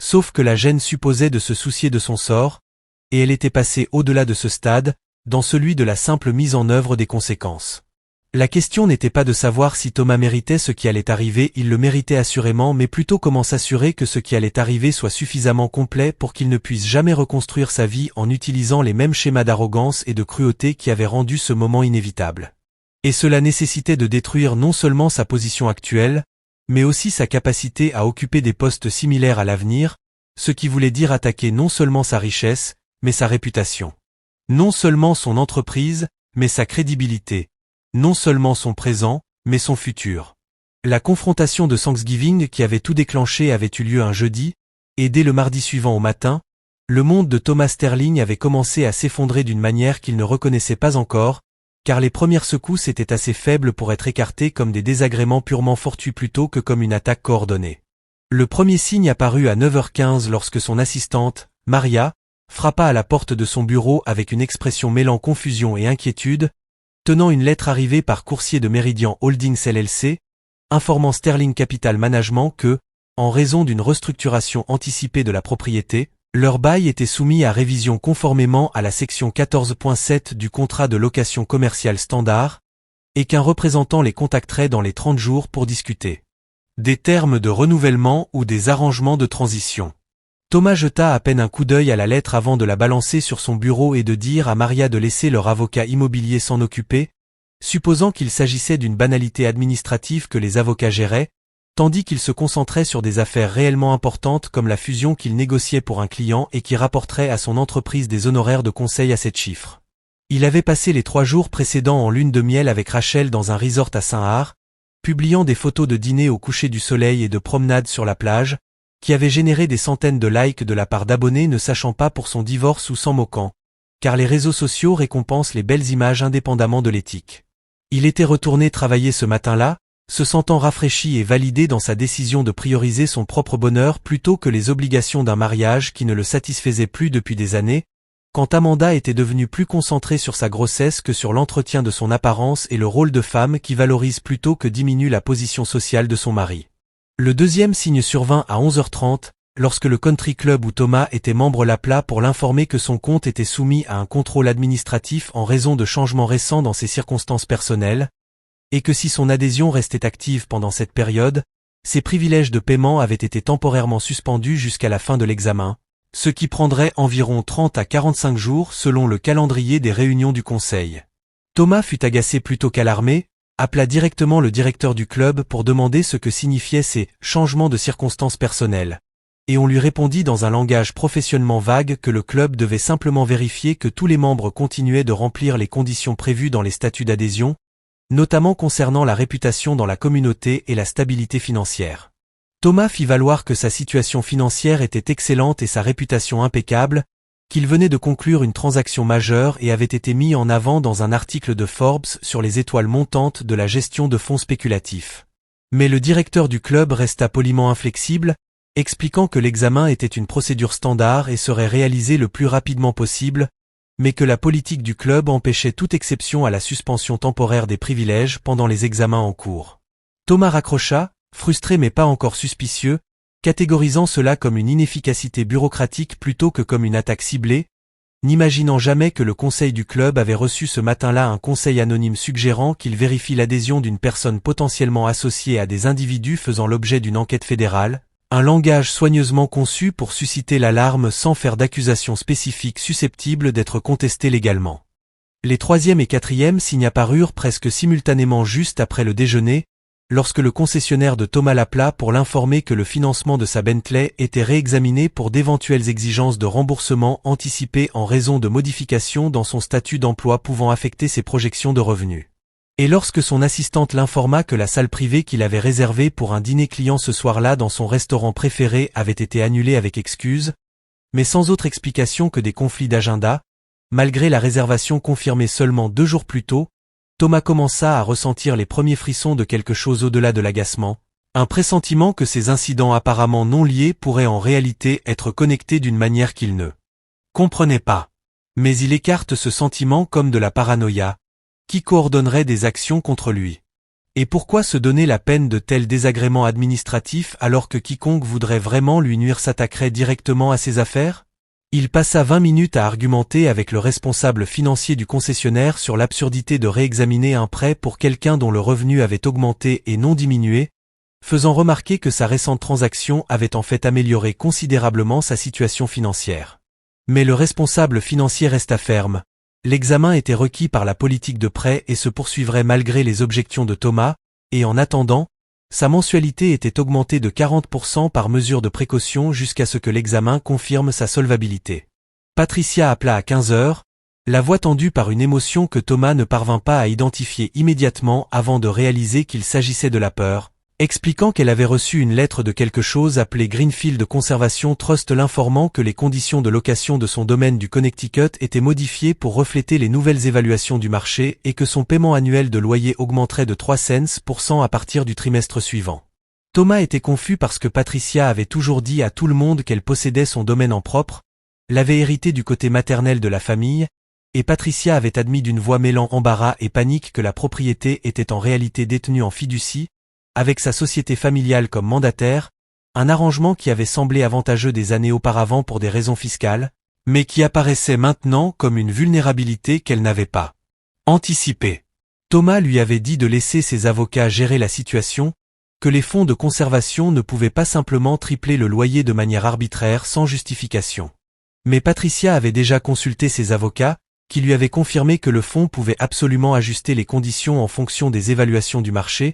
sauf que la gêne supposait de se soucier de son sort, et elle était passée au-delà de ce stade, dans celui de la simple mise en œuvre des conséquences. La question n'était pas de savoir si Thomas méritait ce qui allait arriver, il le méritait assurément, mais plutôt comment s'assurer que ce qui allait arriver soit suffisamment complet pour qu'il ne puisse jamais reconstruire sa vie en utilisant les mêmes schémas d'arrogance et de cruauté qui avaient rendu ce moment inévitable. Et cela nécessitait de détruire non seulement sa position actuelle, mais aussi sa capacité à occuper des postes similaires à l'avenir, ce qui voulait dire attaquer non seulement sa richesse, mais sa réputation. Non seulement son entreprise, mais sa crédibilité. Non seulement son présent, mais son futur. La confrontation de Thanksgiving qui avait tout déclenché avait eu lieu un jeudi, et dès le mardi suivant au matin, le monde de Thomas Sterling avait commencé à s'effondrer d'une manière qu'il ne reconnaissait pas encore, car les premières secousses étaient assez faibles pour être écartées comme des désagréments purement fortuits plutôt que comme une attaque coordonnée. Le premier signe apparut à 9h15 lorsque son assistante, Maria, frappa à la porte de son bureau avec une expression mêlant confusion et inquiétude, tenant une lettre arrivée par coursier de Meridian Holdings LLC, informant Sterling Capital Management que, en raison d'une restructuration anticipée de la propriété, leur bail était soumis à révision conformément à la section 14.7 du contrat de location commerciale standard, et qu'un représentant les contacterait dans les 30 jours pour discuter des termes de renouvellement ou des arrangements de transition. Thomas jeta à peine un coup d'œil à la lettre avant de la balancer sur son bureau et de dire à Maria de laisser leur avocat immobilier s'en occuper, supposant qu'il s'agissait d'une banalité administrative que les avocats géraient, tandis qu'il se concentrait sur des affaires réellement importantes comme la fusion qu'il négociait pour un client et qui rapporterait à son entreprise des honoraires de conseil à 7 chiffres. Il avait passé les 3 jours précédents en lune de miel avec Rachel dans un resort à Saint-Har, publiant des photos de dîner au coucher du soleil et de promenades sur la plage, qui avait généré des centaines de likes de la part d'abonnés ne sachant pas pour son divorce ou s'en moquant, car les réseaux sociaux récompensent les belles images indépendamment de l'éthique. Il était retourné travailler ce matin-là, se sentant rafraîchi et validé dans sa décision de prioriser son propre bonheur plutôt que les obligations d'un mariage qui ne le satisfaisait plus depuis des années, quand Amanda était devenue plus concentrée sur sa grossesse que sur l'entretien de son apparence et le rôle de femme qui valorise plutôt que diminue la position sociale de son mari. Le deuxième signe survint à 11h30, lorsque le country club où Thomas était membre l'appela pour l'informer que son compte était soumis à un contrôle administratif en raison de changements récents dans ses circonstances personnelles, et que si son adhésion restait active pendant cette période, ses privilèges de paiement avaient été temporairement suspendus jusqu'à la fin de l'examen, ce qui prendrait environ 30 à 45 jours selon le calendrier des réunions du conseil. Thomas fut agacé plutôt qu'alarmé, appela directement le directeur du club pour demander ce que signifiaient ces changements de circonstances personnelles. Et on lui répondit dans un langage professionnellement vague que le club devait simplement vérifier que tous les membres continuaient de remplir les conditions prévues dans les statuts d'adhésion, notamment concernant la réputation dans la communauté et la stabilité financière. Thomas fit valoir que sa situation financière était excellente et sa réputation impeccable, qu'il venait de conclure une transaction majeure et avait été mis en avant dans un article de Forbes sur les étoiles montantes de la gestion de fonds spéculatifs. Mais le directeur du club resta poliment inflexible, expliquant que l'examen était une procédure standard et serait réalisé le plus rapidement possible, mais que la politique du club empêchait toute exception à la suspension temporaire des privilèges pendant les examens en cours. Thomas raccrocha, frustré mais pas encore suspicieux, catégorisant cela comme une inefficacité bureaucratique plutôt que comme une attaque ciblée, n'imaginant jamais que le conseil du club avait reçu ce matin-là un conseil anonyme suggérant qu'il vérifie l'adhésion d'une personne potentiellement associée à des individus faisant l'objet d'une enquête fédérale, un langage soigneusement conçu pour susciter l'alarme sans faire d'accusations spécifiques susceptibles d'être contestées légalement. Les troisième et quatrième signes apparurent presque simultanément juste après le déjeuner, lorsque le concessionnaire de Thomas l'appela pour l'informer que le financement de sa Bentley était réexaminé pour d'éventuelles exigences de remboursement anticipé en raison de modifications dans son statut d'emploi pouvant affecter ses projections de revenus. Et lorsque son assistante l'informa que la salle privée qu'il avait réservée pour un dîner client ce soir-là dans son restaurant préféré avait été annulée avec excuse, mais sans autre explication que des conflits d'agenda, malgré la réservation confirmée seulement 2 jours plus tôt, Thomas commença à ressentir les premiers frissons de quelque chose au-delà de l'agacement, un pressentiment que ces incidents apparemment non liés pourraient en réalité être connectés d'une manière qu'il ne comprenait pas. Mais il écarte ce sentiment comme de la paranoïa, qui coordonnerait des actions contre lui. Et pourquoi se donner la peine de tels désagréments administratifs alors que quiconque voudrait vraiment lui nuire s'attaquerait directement à ses affaires? Il passa 20 minutes à argumenter avec le responsable financier du concessionnaire sur l'absurdité de réexaminer un prêt pour quelqu'un dont le revenu avait augmenté et non diminué, faisant remarquer que sa récente transaction avait en fait amélioré considérablement sa situation financière. Mais le responsable financier resta ferme. L'examen était requis par la politique de prêt et se poursuivrait malgré les objections de Thomas, et en attendant, sa mensualité était augmentée de 40% par mesure de précaution jusqu'à ce que l'examen confirme sa solvabilité. Patricia appela à 15 heures, la voix tendue par une émotion que Thomas ne parvint pas à identifier immédiatement avant de réaliser qu'il s'agissait de la peur, expliquant qu'elle avait reçu une lettre de quelque chose appelé Greenfield Conservation Trust l'informant que les conditions de location de son domaine du Connecticut étaient modifiées pour refléter les nouvelles évaluations du marché et que son paiement annuel de loyer augmenterait de 3 cents % à partir du trimestre suivant. Thomas était confus parce que Patricia avait toujours dit à tout le monde qu'elle possédait son domaine en propre, l'avait hérité du côté maternel de la famille, et Patricia avait admis d'une voix mêlant embarras et panique que la propriété était en réalité détenue en fiducie, avec sa société familiale comme mandataire, un arrangement qui avait semblé avantageux des années auparavant pour des raisons fiscales, mais qui apparaissait maintenant comme une vulnérabilité qu'elle n'avait pas anticipée. Thomas lui avait dit de laisser ses avocats gérer la situation, que les fonds de conservation ne pouvaient pas simplement tripler le loyer de manière arbitraire sans justification. Mais Patricia avait déjà consulté ses avocats, qui lui avaient confirmé que le fonds pouvait absolument ajuster les conditions en fonction des évaluations du marché,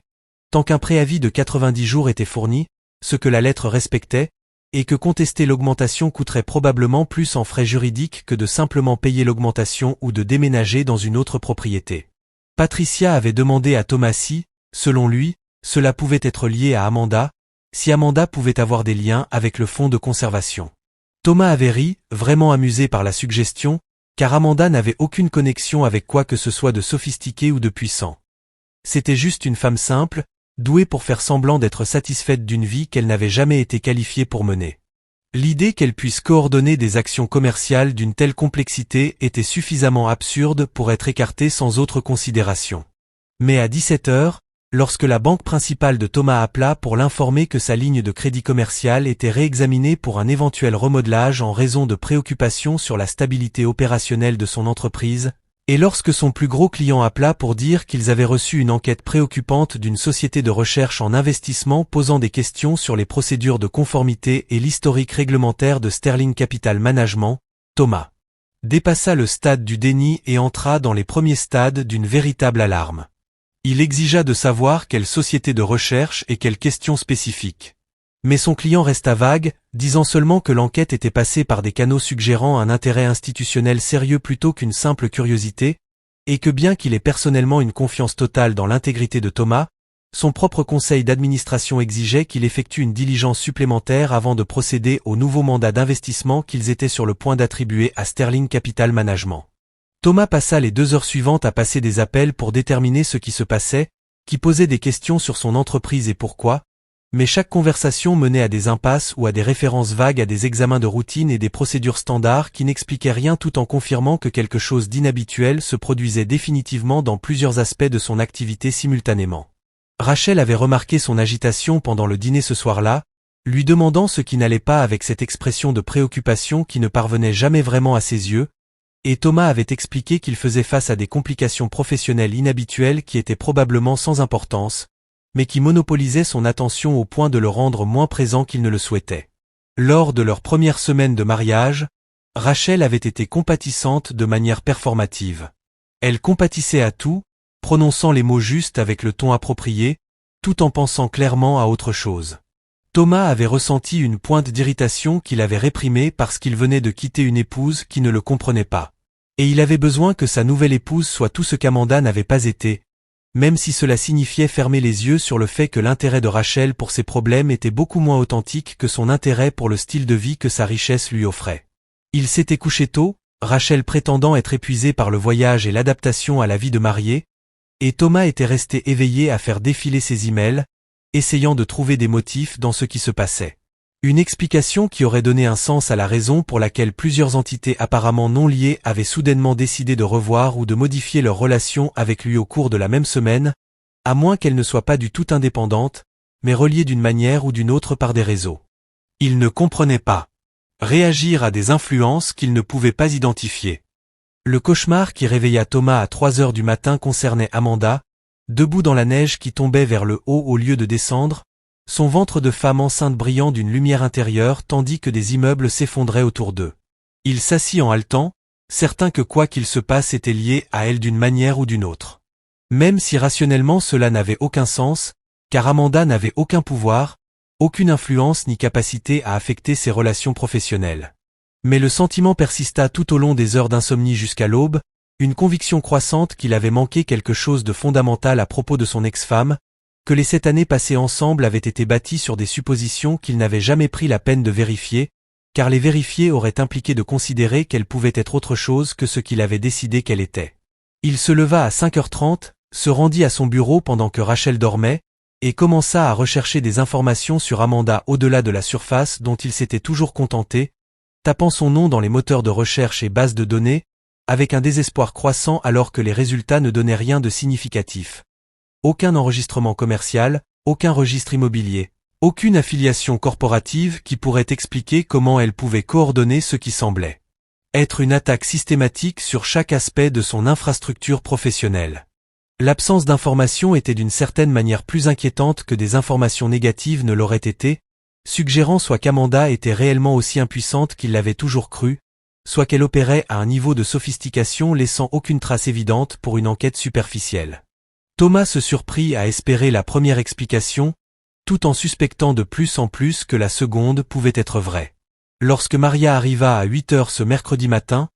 tant qu'un préavis de 90 jours était fourni, ce que la lettre respectait, et que contester l'augmentation coûterait probablement plus en frais juridiques que de simplement payer l'augmentation ou de déménager dans une autre propriété. Patricia avait demandé à Thomas si, selon lui, cela pouvait être lié à Amanda, si Amanda pouvait avoir des liens avec le fonds de conservation. Thomas avait ri, vraiment amusé par la suggestion, car Amanda n'avait aucune connexion avec quoi que ce soit de sophistiqué ou de puissant. C'était juste une femme simple, douée pour faire semblant d'être satisfaite d'une vie qu'elle n'avait jamais été qualifiée pour mener. L'idée qu'elle puisse coordonner des actions commerciales d'une telle complexité était suffisamment absurde pour être écartée sans autre considération. Mais à 17 heures, lorsque la banque principale de Thomas appela pour l'informer que sa ligne de crédit commercial était réexaminée pour un éventuel remodelage en raison de préoccupations sur la stabilité opérationnelle de son entreprise, Et lorsque son plus gros client appela pour dire qu'ils avaient reçu une enquête préoccupante d'une société de recherche en investissement posant des questions sur les procédures de conformité et l'historique réglementaire de Sterling Capital Management, Thomas dépassa le stade du déni et entra dans les premiers stades d'une véritable alarme. Il exigea de savoir quelle société de recherche et quelles questions spécifiques. Mais son client resta vague, disant seulement que l'enquête était passée par des canaux suggérant un intérêt institutionnel sérieux plutôt qu'une simple curiosité, et que bien qu'il ait personnellement une confiance totale dans l'intégrité de Thomas, son propre conseil d'administration exigeait qu'il effectue une diligence supplémentaire avant de procéder au nouveau mandat d'investissement qu'ils étaient sur le point d'attribuer à Sterling Capital Management. Thomas passa les 2 heures suivantes à passer des appels pour déterminer ce qui se passait, qui posait des questions sur son entreprise et pourquoi, mais chaque conversation menait à des impasses ou à des références vagues à des examens de routine et des procédures standards qui n'expliquaient rien tout en confirmant que quelque chose d'inhabituel se produisait définitivement dans plusieurs aspects de son activité simultanément. Rachel avait remarqué son agitation pendant le dîner ce soir-là, lui demandant ce qui n'allait pas avec cette expression de préoccupation qui ne parvenait jamais vraiment à ses yeux, et Thomas avait expliqué qu'il faisait face à des complications professionnelles inhabituelles qui étaient probablement sans importance, mais qui monopolisaient son attention au point de le rendre moins présent qu'il ne le souhaitait. Lors de leur première semaine de mariage, Rachel avait été compatissante de manière performative. Elle compatissait à tout, prononçant les mots justes avec le ton approprié, tout en pensant clairement à autre chose. Thomas avait ressenti une pointe d'irritation qu'il avait réprimée parce qu'il venait de quitter une épouse qui ne le comprenait pas. Et il avait besoin que sa nouvelle épouse soit tout ce qu'Amanda n'avait pas été, même si cela signifiait fermer les yeux sur le fait que l'intérêt de Rachel pour ses problèmes était beaucoup moins authentique que son intérêt pour le style de vie que sa richesse lui offrait. Il s'était couché tôt, Rachel prétendant être épuisée par le voyage et l'adaptation à la vie de mariée, et Thomas était resté éveillé à faire défiler ses emails, essayant de trouver des motifs dans ce qui se passait. Une explication qui aurait donné un sens à la raison pour laquelle plusieurs entités apparemment non liées avaient soudainement décidé de revoir ou de modifier leur relation avec lui au cours de la même semaine, à moins qu'elles ne soient pas du tout indépendantes, mais reliées d'une manière ou d'une autre par des réseaux. Il ne comprenait pas. Réagir à des influences qu'il ne pouvait pas identifier. Le cauchemar qui réveilla Thomas à 3 heures du matin concernait Amanda, debout dans la neige qui tombait vers le haut au lieu de descendre, son ventre de femme enceinte brillant d'une lumière intérieure tandis que des immeubles s'effondraient autour d'eux. Il s'assit en haletant, certain que quoi qu'il se passe était lié à elle d'une manière ou d'une autre. Même si rationnellement cela n'avait aucun sens, car Amanda n'avait aucun pouvoir, aucune influence ni capacité à affecter ses relations professionnelles. Mais le sentiment persista tout au long des heures d'insomnie jusqu'à l'aube, une conviction croissante qu'il avait manqué quelque chose de fondamental à propos de son ex-femme, que les 7 années passées ensemble avaient été bâties sur des suppositions qu'il n'avait jamais pris la peine de vérifier, car les vérifier aurait impliqué de considérer qu'elle pouvait être autre chose que ce qu'il avait décidé qu'elle était. Il se leva à 5h30, se rendit à son bureau pendant que Rachel dormait, et commença à rechercher des informations sur Amanda au-delà de la surface dont il s'était toujours contenté, tapant son nom dans les moteurs de recherche et bases de données, avec un désespoir croissant alors que les résultats ne donnaient rien de significatif. Aucun enregistrement commercial, aucun registre immobilier, aucune affiliation corporative qui pourrait expliquer comment elle pouvait coordonner ce qui semblait être une attaque systématique sur chaque aspect de son infrastructure professionnelle. L'absence d'informations était d'une certaine manière plus inquiétante que des informations négatives ne l'auraient été, suggérant soit qu'Amanda était réellement aussi impuissante qu'il l'avait toujours cru, soit qu'elle opérait à un niveau de sophistication laissant aucune trace évidente pour une enquête superficielle. Thomas se surprit à espérer la première explication, tout en suspectant de plus en plus que la seconde pouvait être vraie. Lorsque Maria arriva à 8 heures ce mercredi matin,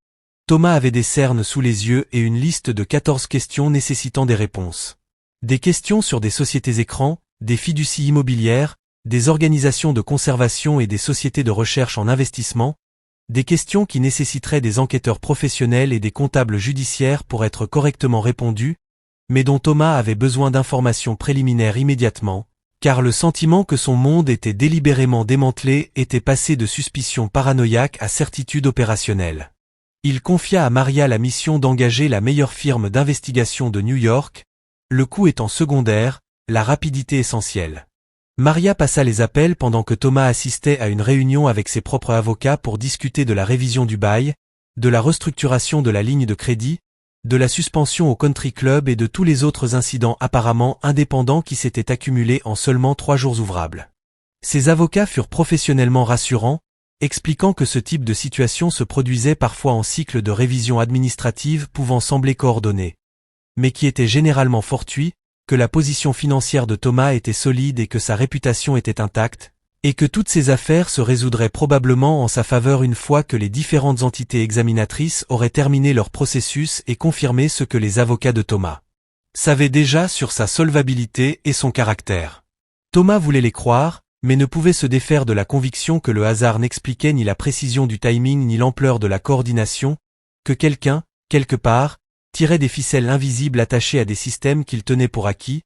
Thomas avait des cernes sous les yeux et une liste de 14 questions nécessitant des réponses. Des questions sur des sociétés écrans, des fiducies immobilières, des organisations de conservation et des sociétés de recherche en investissement, des questions qui nécessiteraient des enquêteurs professionnels et des comptables judiciaires pour être correctement répondues, mais dont Thomas avait besoin d'informations préliminaires immédiatement, car le sentiment que son monde était délibérément démantelé était passé de suspicion paranoïaque à certitude opérationnelle. Il confia à Maria la mission d'engager la meilleure firme d'investigation de New York, le coût étant secondaire, la rapidité essentielle. Maria passa les appels pendant que Thomas assistait à une réunion avec ses propres avocats pour discuter de la révision du bail, de la restructuration de la ligne de crédit, de la suspension au country club et de tous les autres incidents apparemment indépendants qui s'étaient accumulés en seulement 3 jours ouvrables. Ses avocats furent professionnellement rassurants, expliquant que ce type de situation se produisait parfois en cycle de révision administrative pouvant sembler coordonné, mais qui était généralement fortuit, que la position financière de Thomas était solide et que sa réputation était intacte, et que toutes ces affaires se résoudraient probablement en sa faveur une fois que les différentes entités examinatrices auraient terminé leur processus et confirmé ce que les avocats de Thomas savaient déjà sur sa solvabilité et son caractère. Thomas voulait les croire, mais ne pouvait se défaire de la conviction que le hasard n'expliquait ni la précision du timing ni l'ampleur de la coordination, que quelqu'un, quelque part, tirait des ficelles invisibles attachées à des systèmes qu'il tenait pour acquis,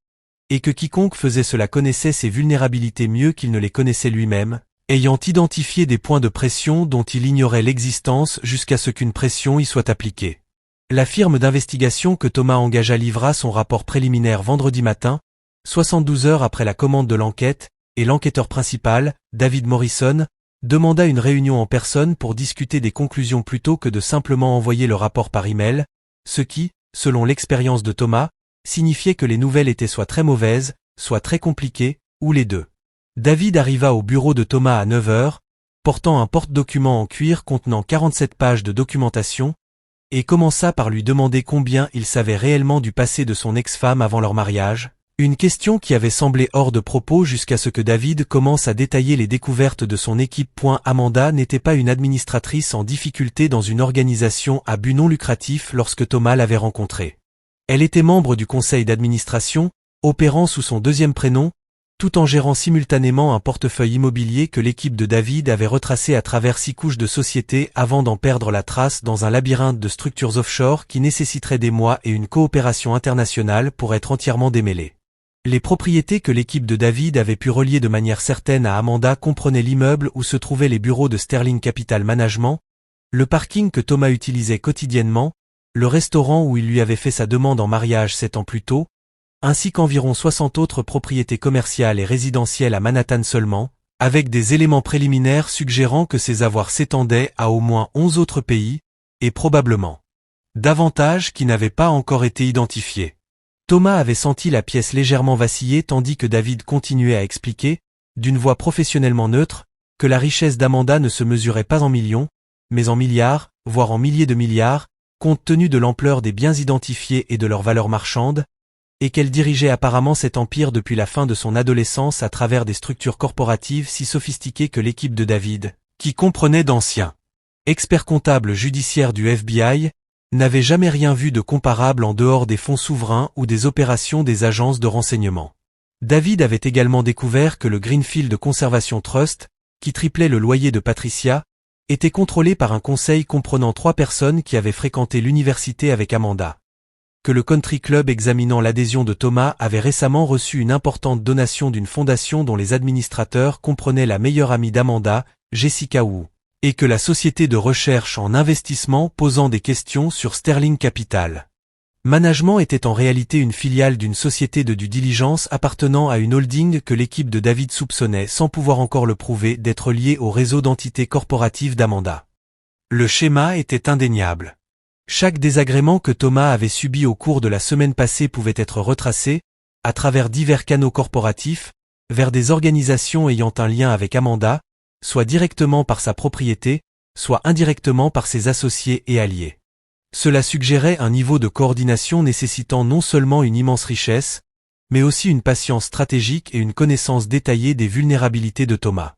et que quiconque faisait cela connaissait ses vulnérabilités mieux qu'il ne les connaissait lui-même, ayant identifié des points de pression dont il ignorait l'existence jusqu'à ce qu'une pression y soit appliquée. La firme d'investigation que Thomas engagea livra son rapport préliminaire vendredi matin, 72 heures après la commande de l'enquête, et l'enquêteur principal, David Morrison, demanda une réunion en personne pour discuter des conclusions plutôt que de simplement envoyer le rapport par email, ce qui, selon l'expérience de Thomas, signifiait que les nouvelles étaient soit très mauvaises, soit très compliquées, ou les deux. David arriva au bureau de Thomas à 9 heures, portant un porte-document en cuir contenant 47 pages de documentation, et commença par lui demander combien il savait réellement du passé de son ex-femme avant leur mariage, une question qui avait semblé hors de propos jusqu'à ce que David commence à détailler les découvertes de son équipe. Amanda n'était pas une administratrice en difficulté dans une organisation à but non lucratif lorsque Thomas l'avait rencontrée. Elle était membre du conseil d'administration, opérant sous son deuxième prénom, tout en gérant simultanément un portefeuille immobilier que l'équipe de David avait retracé à travers 6 couches de sociétés avant d'en perdre la trace dans un labyrinthe de structures offshore qui nécessiterait des mois et une coopération internationale pour être entièrement démêlées. Les propriétés que l'équipe de David avait pu relier de manière certaine à Amanda comprenaient l'immeuble où se trouvaient les bureaux de Sterling Capital Management, le parking que Thomas utilisait quotidiennement, le restaurant où il lui avait fait sa demande en mariage 7 ans plus tôt, ainsi qu'environ 60 autres propriétés commerciales et résidentielles à Manhattan seulement, avec des éléments préliminaires suggérant que ses avoirs s'étendaient à au moins 11 autres pays, et probablement davantage qui n'avaient pas encore été identifiés. Thomas avait senti la pièce légèrement vaciller tandis que David continuait à expliquer, d'une voix professionnellement neutre, que la richesse d'Amanda ne se mesurait pas en millions, mais en milliards, voire en milliers de milliards, compte tenu de l'ampleur des biens identifiés et de leur valeur marchande, et qu'elle dirigeait apparemment cet empire depuis la fin de son adolescence à travers des structures corporatives si sophistiquées que l'équipe de David, qui comprenait d'anciens experts comptables judiciaires du FBI, n'avait jamais rien vu de comparable en dehors des fonds souverains ou des opérations des agences de renseignement. David avait également découvert que le Greenfield Conservation Trust, qui triplait le loyer de Patricia, était contrôlé par un conseil comprenant 3 personnes qui avaient fréquenté l'université avec Amanda. Que le country club examinant l'adhésion de Thomas avait récemment reçu une importante donation d'une fondation dont les administrateurs comprenaient la meilleure amie d'Amanda, Jessica Wu, et que la société de recherche en investissement posant des questions sur Sterling Capital Management était en réalité une filiale d'une société de due diligence appartenant à une holding que l'équipe de David soupçonnait sans pouvoir encore le prouver d'être liée au réseau d'entités corporatives d'Amanda. Le schéma était indéniable. Chaque désagrément que Thomas avait subi au cours de la semaine passée pouvait être retracé, à travers divers canaux corporatifs, vers des organisations ayant un lien avec Amanda, soit directement par sa propriété, soit indirectement par ses associés et alliés. Cela suggérait un niveau de coordination nécessitant non seulement une immense richesse, mais aussi une patience stratégique et une connaissance détaillée des vulnérabilités de Thomas.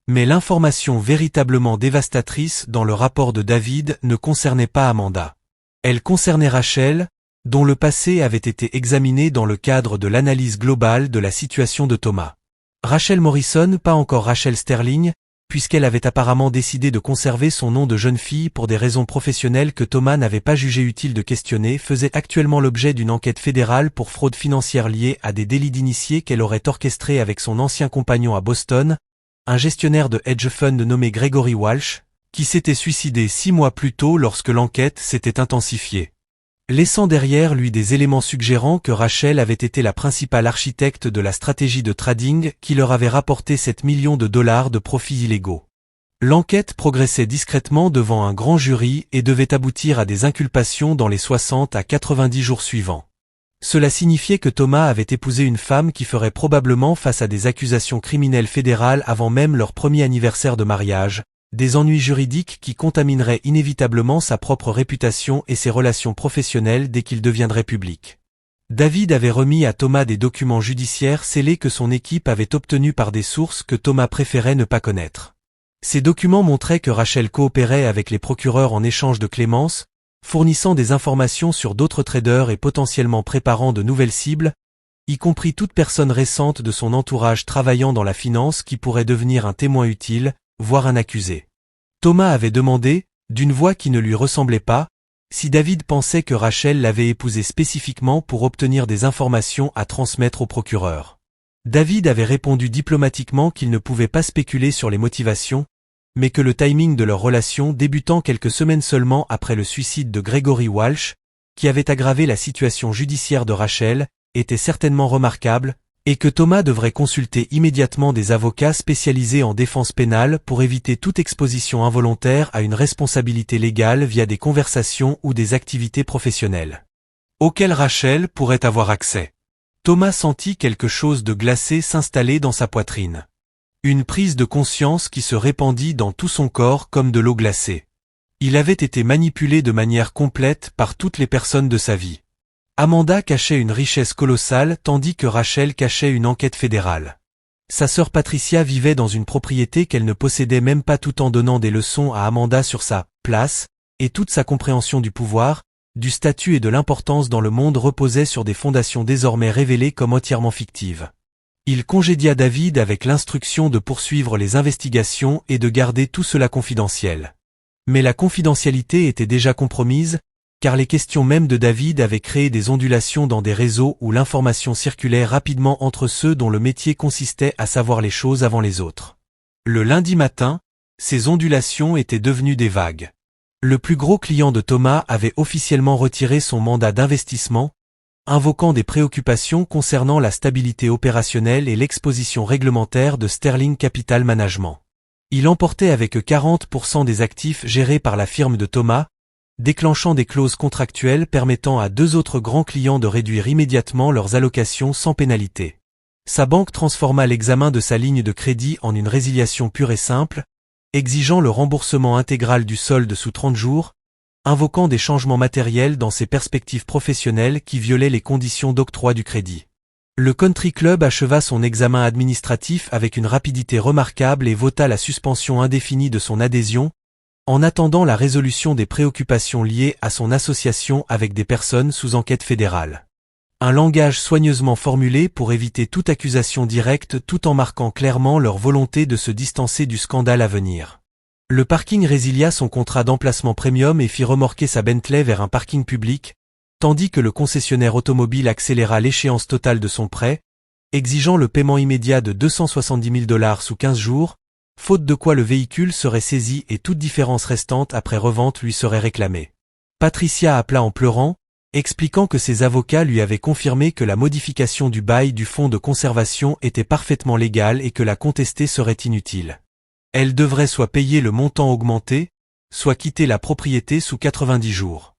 Mais l'information véritablement dévastatrice dans le rapport de David ne concernait pas Amanda. Elle concernait Rachel, dont le passé avait été examiné dans le cadre de l'analyse globale de la situation de Thomas. Rachel Morrison, pas encore Rachel Sterling, puisqu'elle avait apparemment décidé de conserver son nom de jeune fille pour des raisons professionnelles que Thomas n'avait pas jugé utile de questionner, faisait actuellement l'objet d'une enquête fédérale pour fraude financière liée à des délits d'initiés qu'elle aurait orchestrés avec son ancien compagnon à Boston, un gestionnaire de hedge fund nommé Gregory Walsh, qui s'était suicidé 6 mois plus tôt lorsque l'enquête s'était intensifiée, laissant derrière lui des éléments suggérant que Rachel avait été la principale architecte de la stratégie de trading qui leur avait rapporté $7 millions de profits illégaux. L'enquête progressait discrètement devant un grand jury et devait aboutir à des inculpations dans les 60 à 90 jours suivants. Cela signifiait que Thomas avait épousé une femme qui ferait probablement face à des accusations criminelles fédérales avant même leur premier anniversaire de mariage, des ennuis juridiques qui contamineraient inévitablement sa propre réputation et ses relations professionnelles dès qu'il deviendrait public. David avait remis à Thomas des documents judiciaires scellés que son équipe avait obtenus par des sources que Thomas préférait ne pas connaître. Ces documents montraient que Rachel coopérait avec les procureurs en échange de clémence, fournissant des informations sur d'autres traders et potentiellement préparant de nouvelles cibles, y compris toute personne récente de son entourage travaillant dans la finance qui pourrait devenir un témoin utile, voire un accusé. Thomas avait demandé, d'une voix qui ne lui ressemblait pas, si David pensait que Rachel l'avait épousé spécifiquement pour obtenir des informations à transmettre au procureur. David avait répondu diplomatiquement qu'il ne pouvait pas spéculer sur les motivations, mais que le timing de leur relation débutant quelques semaines seulement après le suicide de Gregory Walsh, qui avait aggravé la situation judiciaire de Rachel, était certainement remarquable, et que Thomas devrait consulter immédiatement des avocats spécialisés en défense pénale pour éviter toute exposition involontaire à une responsabilité légale via des conversations ou des activités professionnelles, auxquelles Rachel pourrait avoir accès. Thomas sentit quelque chose de glacé s'installer dans sa poitrine. Une prise de conscience qui se répandit dans tout son corps comme de l'eau glacée. Il avait été manipulé de manière complète par toutes les personnes de sa vie. Amanda cachait une richesse colossale tandis que Rachel cachait une enquête fédérale. Sa sœur Patricia vivait dans une propriété qu'elle ne possédait même pas tout en donnant des leçons à Amanda sur sa place, et toute sa compréhension du pouvoir, du statut et de l'importance dans le monde reposait sur des fondations désormais révélées comme entièrement fictives. Il congédia David avec l'instruction de poursuivre les investigations et de garder tout cela confidentiel. Mais la confidentialité était déjà compromise, car les questions mêmes de David avaient créé des ondulations dans des réseaux où l'information circulait rapidement entre ceux dont le métier consistait à savoir les choses avant les autres. Le lundi matin, ces ondulations étaient devenues des vagues. Le plus gros client de Thomas avait officiellement retiré son mandat d'investissement, invoquant des préoccupations concernant la stabilité opérationnelle et l'exposition réglementaire de Sterling Capital Management. Il emportait avec 40% des actifs gérés par la firme de Thomas, déclenchant des clauses contractuelles permettant à deux autres grands clients de réduire immédiatement leurs allocations sans pénalité. Sa banque transforma l'examen de sa ligne de crédit en une résiliation pure et simple, exigeant le remboursement intégral du solde sous 30 jours, invoquant des changements matériels dans ses perspectives professionnelles qui violaient les conditions d'octroi du crédit. Le Country Club acheva son examen administratif avec une rapidité remarquable et vota la suspension indéfinie de son adhésion, en attendant la résolution des préoccupations liées à son association avec des personnes sous enquête fédérale. Un langage soigneusement formulé pour éviter toute accusation directe tout en marquant clairement leur volonté de se distancer du scandale à venir. Le parking résilia son contrat d'emplacement premium et fit remorquer sa Bentley vers un parking public, tandis que le concessionnaire automobile accéléra l'échéance totale de son prêt, exigeant le paiement immédiat de $270 000 sous 15 jours, faute de quoi le véhicule serait saisi et toute différence restante après revente lui serait réclamée. Patricia appela en pleurant, expliquant que ses avocats lui avaient confirmé que la modification du bail du fonds de conservation était parfaitement légale et que la contester serait inutile. Elle devrait soit payer le montant augmenté, soit quitter la propriété sous 90 jours.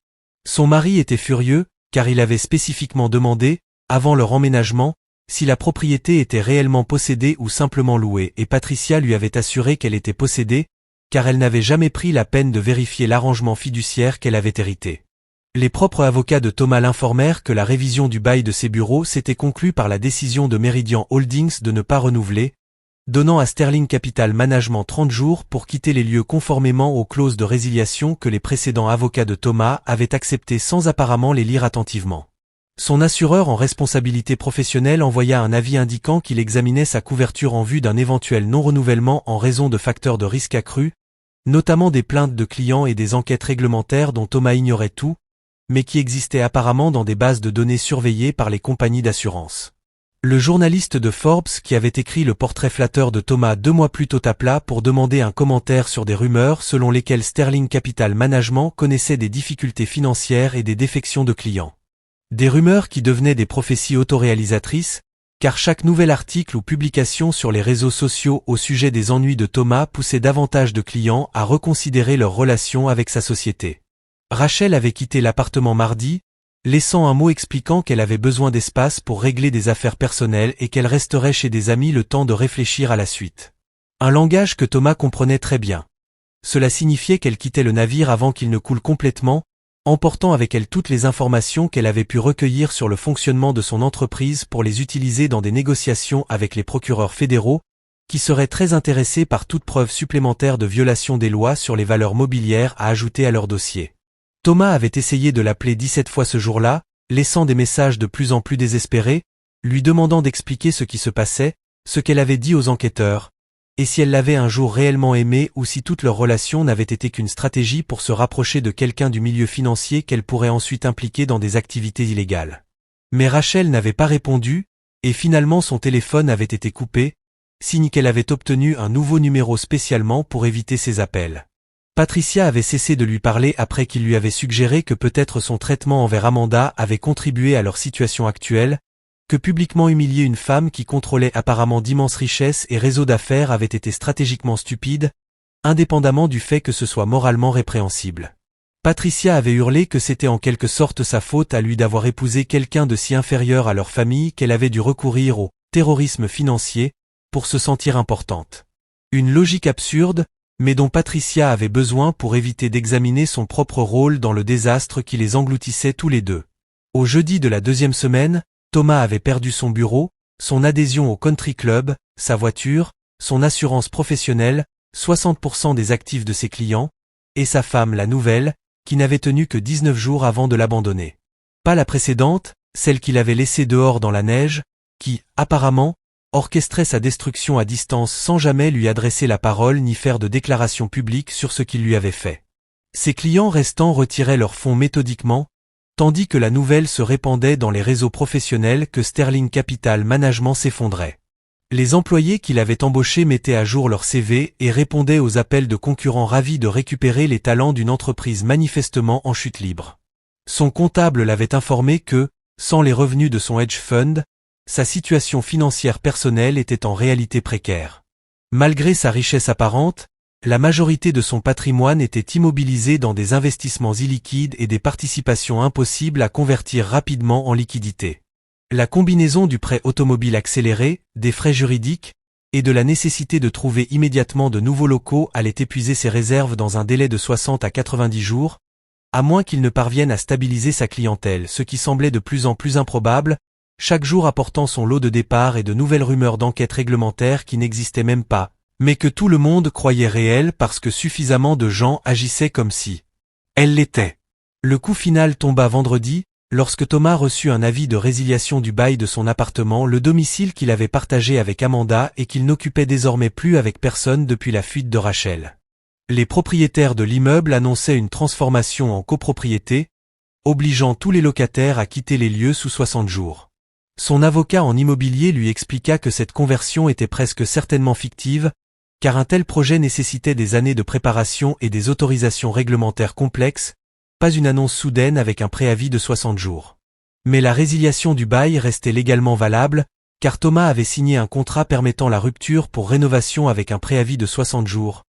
Son mari était furieux, car il avait spécifiquement demandé, avant leur emménagement, si la propriété était réellement possédée ou simplement louée, et Patricia lui avait assuré qu'elle était possédée, car elle n'avait jamais pris la peine de vérifier l'arrangement fiduciaire qu'elle avait hérité. Les propres avocats de Thomas l'informèrent que la révision du bail de ses bureaux s'était conclue par la décision de Meridian Holdings de ne pas renouveler, donnant à Sterling Capital Management 30 jours pour quitter les lieux conformément aux clauses de résiliation que les précédents avocats de Thomas avaient acceptées sans apparemment les lire attentivement. Son assureur en responsabilité professionnelle envoya un avis indiquant qu'il examinait sa couverture en vue d'un éventuel non-renouvellement en raison de facteurs de risque accrus, notamment des plaintes de clients et des enquêtes réglementaires dont Thomas ignorait tout, mais qui existaient apparemment dans des bases de données surveillées par les compagnies d'assurance. Le journaliste de Forbes qui avait écrit le portrait flatteur de Thomas 2 mois plus tôt appela pour demander un commentaire sur des rumeurs selon lesquelles Sterling Capital Management connaissait des difficultés financières et des défections de clients. Des rumeurs qui devenaient des prophéties autoréalisatrices, car chaque nouvel article ou publication sur les réseaux sociaux au sujet des ennuis de Thomas poussait davantage de clients à reconsidérer leur relation avec sa société. Rachel avait quitté l'appartement mardi, laissant un mot expliquant qu'elle avait besoin d'espace pour régler des affaires personnelles et qu'elle resterait chez des amis le temps de réfléchir à la suite. Un langage que Thomas comprenait très bien. Cela signifiait qu'elle quittait le navire avant qu'il ne coule complètement, emportant avec elle toutes les informations qu'elle avait pu recueillir sur le fonctionnement de son entreprise pour les utiliser dans des négociations avec les procureurs fédéraux, qui seraient très intéressés par toute preuve supplémentaire de violation des lois sur les valeurs mobilières à ajouter à leur dossier. Thomas avait essayé de l'appeler 17 fois ce jour-là, laissant des messages de plus en plus désespérés, lui demandant d'expliquer ce qui se passait, ce qu'elle avait dit aux enquêteurs, et si elle l'avait un jour réellement aimé ou si toute leur relation n'avait été qu'une stratégie pour se rapprocher de quelqu'un du milieu financier qu'elle pourrait ensuite impliquer dans des activités illégales. Mais Rachel n'avait pas répondu, et finalement son téléphone avait été coupé, signe qu'elle avait obtenu un nouveau numéro spécialement pour éviter ces appels. Patricia avait cessé de lui parler après qu'il lui avait suggéré que peut-être son traitement envers Amanda avait contribué à leur situation actuelle, que publiquement humilier une femme qui contrôlait apparemment d'immenses richesses et réseaux d'affaires avait été stratégiquement stupide, indépendamment du fait que ce soit moralement répréhensible. Patricia avait hurlé que c'était en quelque sorte sa faute à lui d'avoir épousé quelqu'un de si inférieur à leur famille qu'elle avait dû recourir au terrorisme financier pour se sentir importante. Une logique absurde, mais dont Patricia avait besoin pour éviter d'examiner son propre rôle dans le désastre qui les engloutissait tous les deux. Au jeudi de la deuxième semaine, Thomas avait perdu son bureau, son adhésion au country club, sa voiture, son assurance professionnelle, 60% des actifs de ses clients, et sa femme la nouvelle, qui n'avait tenu que 19 jours avant de l'abandonner. Pas la précédente, celle qu'il avait laissée dehors dans la neige, qui, apparemment, orchestrait sa destruction à distance sans jamais lui adresser la parole ni faire de déclaration publique sur ce qu'il lui avait fait. Ses clients restants retiraient leurs fonds méthodiquement, tandis que la nouvelle se répandait dans les réseaux professionnels que Sterling Capital Management s'effondrait. Les employés qu'il avait embauchés mettaient à jour leur CV et répondaient aux appels de concurrents ravis de récupérer les talents d'une entreprise manifestement en chute libre. Son comptable l'avait informé que, sans les revenus de son hedge fund, sa situation financière personnelle était en réalité précaire. Malgré sa richesse apparente, la majorité de son patrimoine était immobilisée dans des investissements illiquides et des participations impossibles à convertir rapidement en liquidité. La combinaison du prêt automobile accéléré, des frais juridiques, et de la nécessité de trouver immédiatement de nouveaux locaux allait épuiser ses réserves dans un délai de 60 à 90 jours, à moins qu'il ne parvienne à stabiliser sa clientèle, ce qui semblait de plus en plus improbable, chaque jour apportant son lot de départs et de nouvelles rumeurs d'enquêtes réglementaires qui n'existaient même pas, mais que tout le monde croyait réelles parce que suffisamment de gens agissaient comme si elles l'étaient. Le coup final tomba vendredi, lorsque Thomas reçut un avis de résiliation du bail de son appartement, le domicile qu'il avait partagé avec Amanda et qu'il n'occupait désormais plus avec personne depuis la fuite de Rachel. Les propriétaires de l'immeuble annonçaient une transformation en copropriété, obligeant tous les locataires à quitter les lieux sous 60 jours. Son avocat en immobilier lui expliqua que cette conversion était presque certainement fictive, car un tel projet nécessitait des années de préparation et des autorisations réglementaires complexes, pas une annonce soudaine avec un préavis de 60 jours. Mais la résiliation du bail restait légalement valable, car Thomas avait signé un contrat permettant la rupture pour rénovation avec un préavis de 60 jours,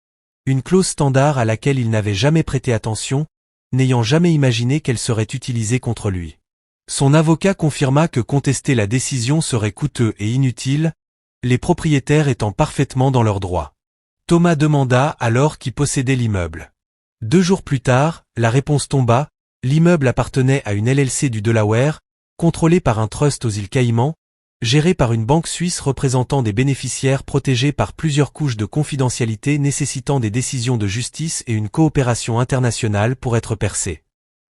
une clause standard à laquelle il n'avait jamais prêté attention, n'ayant jamais imaginé qu'elle serait utilisée contre lui. Son avocat confirma que contester la décision serait coûteux et inutile, les propriétaires étant parfaitement dans leurs droits. Thomas demanda alors qui possédait l'immeuble. 2 jours plus tard, la réponse tomba, l'immeuble appartenait à une LLC du Delaware, contrôlée par un trust aux îles Caïmans, géré par une banque suisse représentant des bénéficiaires protégés par plusieurs couches de confidentialité nécessitant des décisions de justice et une coopération internationale pour être percées.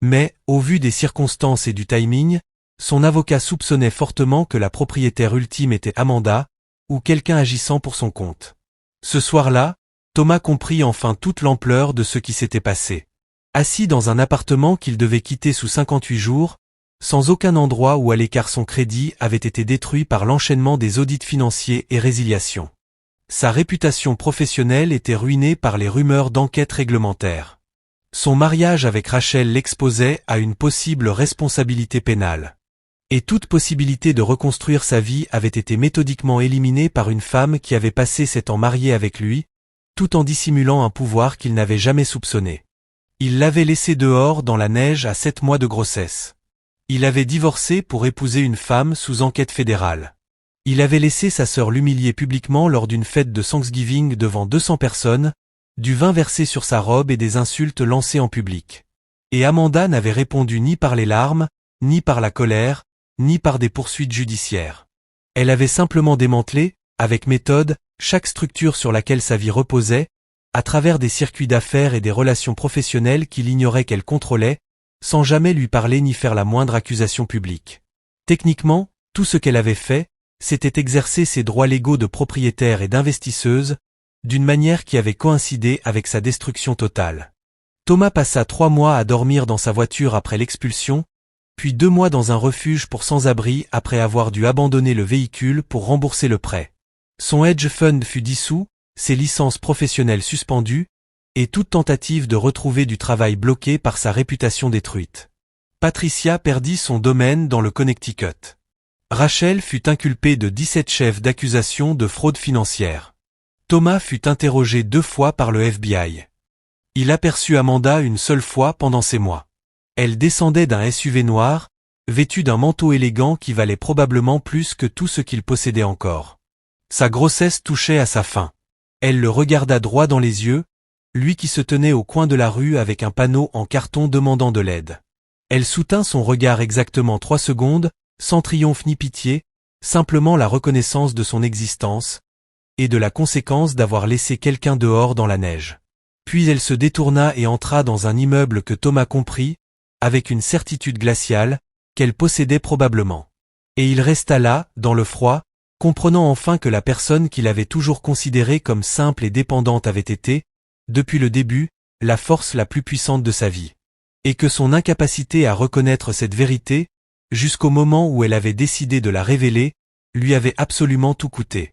Mais, au vu des circonstances et du timing, son avocat soupçonnait fortement que la propriétaire ultime était Amanda, ou quelqu'un agissant pour son compte. Ce soir-là, Thomas comprit enfin toute l'ampleur de ce qui s'était passé. Assis dans un appartement qu'il devait quitter sous 58 jours, sans aucun endroit où aller car son crédit avait été détruit par l'enchaînement des audits financiers et résiliations. Sa réputation professionnelle était ruinée par les rumeurs d'enquêtes réglementaires. Son mariage avec Rachel l'exposait à une possible responsabilité pénale. Et toute possibilité de reconstruire sa vie avait été méthodiquement éliminée par une femme qui avait passé 7 ans mariée avec lui, tout en dissimulant un pouvoir qu'il n'avait jamais soupçonné. Il l'avait laissé dehors dans la neige à 7 mois de grossesse. Il avait divorcé pour épouser une femme sous enquête fédérale. Il avait laissé sa sœur l'humilier publiquement lors d'une fête de Thanksgiving devant 200 personnes, du vin versé sur sa robe et des insultes lancées en public. Et Amanda n'avait répondu ni par les larmes, ni par la colère, ni par des poursuites judiciaires. Elle avait simplement démantelé, avec méthode, chaque structure sur laquelle sa vie reposait, à travers des circuits d'affaires et des relations professionnelles qu'il ignorait qu'elle contrôlait, sans jamais lui parler ni faire la moindre accusation publique. Techniquement, tout ce qu'elle avait fait, c'était exercer ses droits légaux de propriétaire et d'investisseuse, d'une manière qui avait coïncidé avec sa destruction totale. Thomas passa 3 mois à dormir dans sa voiture après l'expulsion, puis 2 mois dans un refuge pour sans-abri après avoir dû abandonner le véhicule pour rembourser le prêt. Son hedge fund fut dissous, ses licences professionnelles suspendues, et toute tentative de retrouver du travail bloquée par sa réputation détruite. Patricia perdit son domaine dans le Connecticut. Rachel fut inculpée de 17 chefs d'accusation de fraude financière. Thomas fut interrogé 2 fois par le FBI. Il aperçut Amanda une seule fois pendant ces mois. Elle descendait d'un SUV noir, vêtue d'un manteau élégant qui valait probablement plus que tout ce qu'il possédait encore. Sa grossesse touchait à sa fin. Elle le regarda droit dans les yeux, lui qui se tenait au coin de la rue avec un panneau en carton demandant de l'aide. Elle soutint son regard exactement 3 secondes, sans triomphe ni pitié, simplement la reconnaissance de son existence, et de la conséquence d'avoir laissé quelqu'un dehors dans la neige. Puis elle se détourna et entra dans un immeuble que Thomas comprit, avec une certitude glaciale, qu'elle possédait probablement. Et il resta là, dans le froid, comprenant enfin que la personne qu'il avait toujours considérée comme simple et dépendante avait été, depuis le début, la force la plus puissante de sa vie. Et que son incapacité à reconnaître cette vérité, jusqu'au moment où elle avait décidé de la révéler, lui avait absolument tout coûté.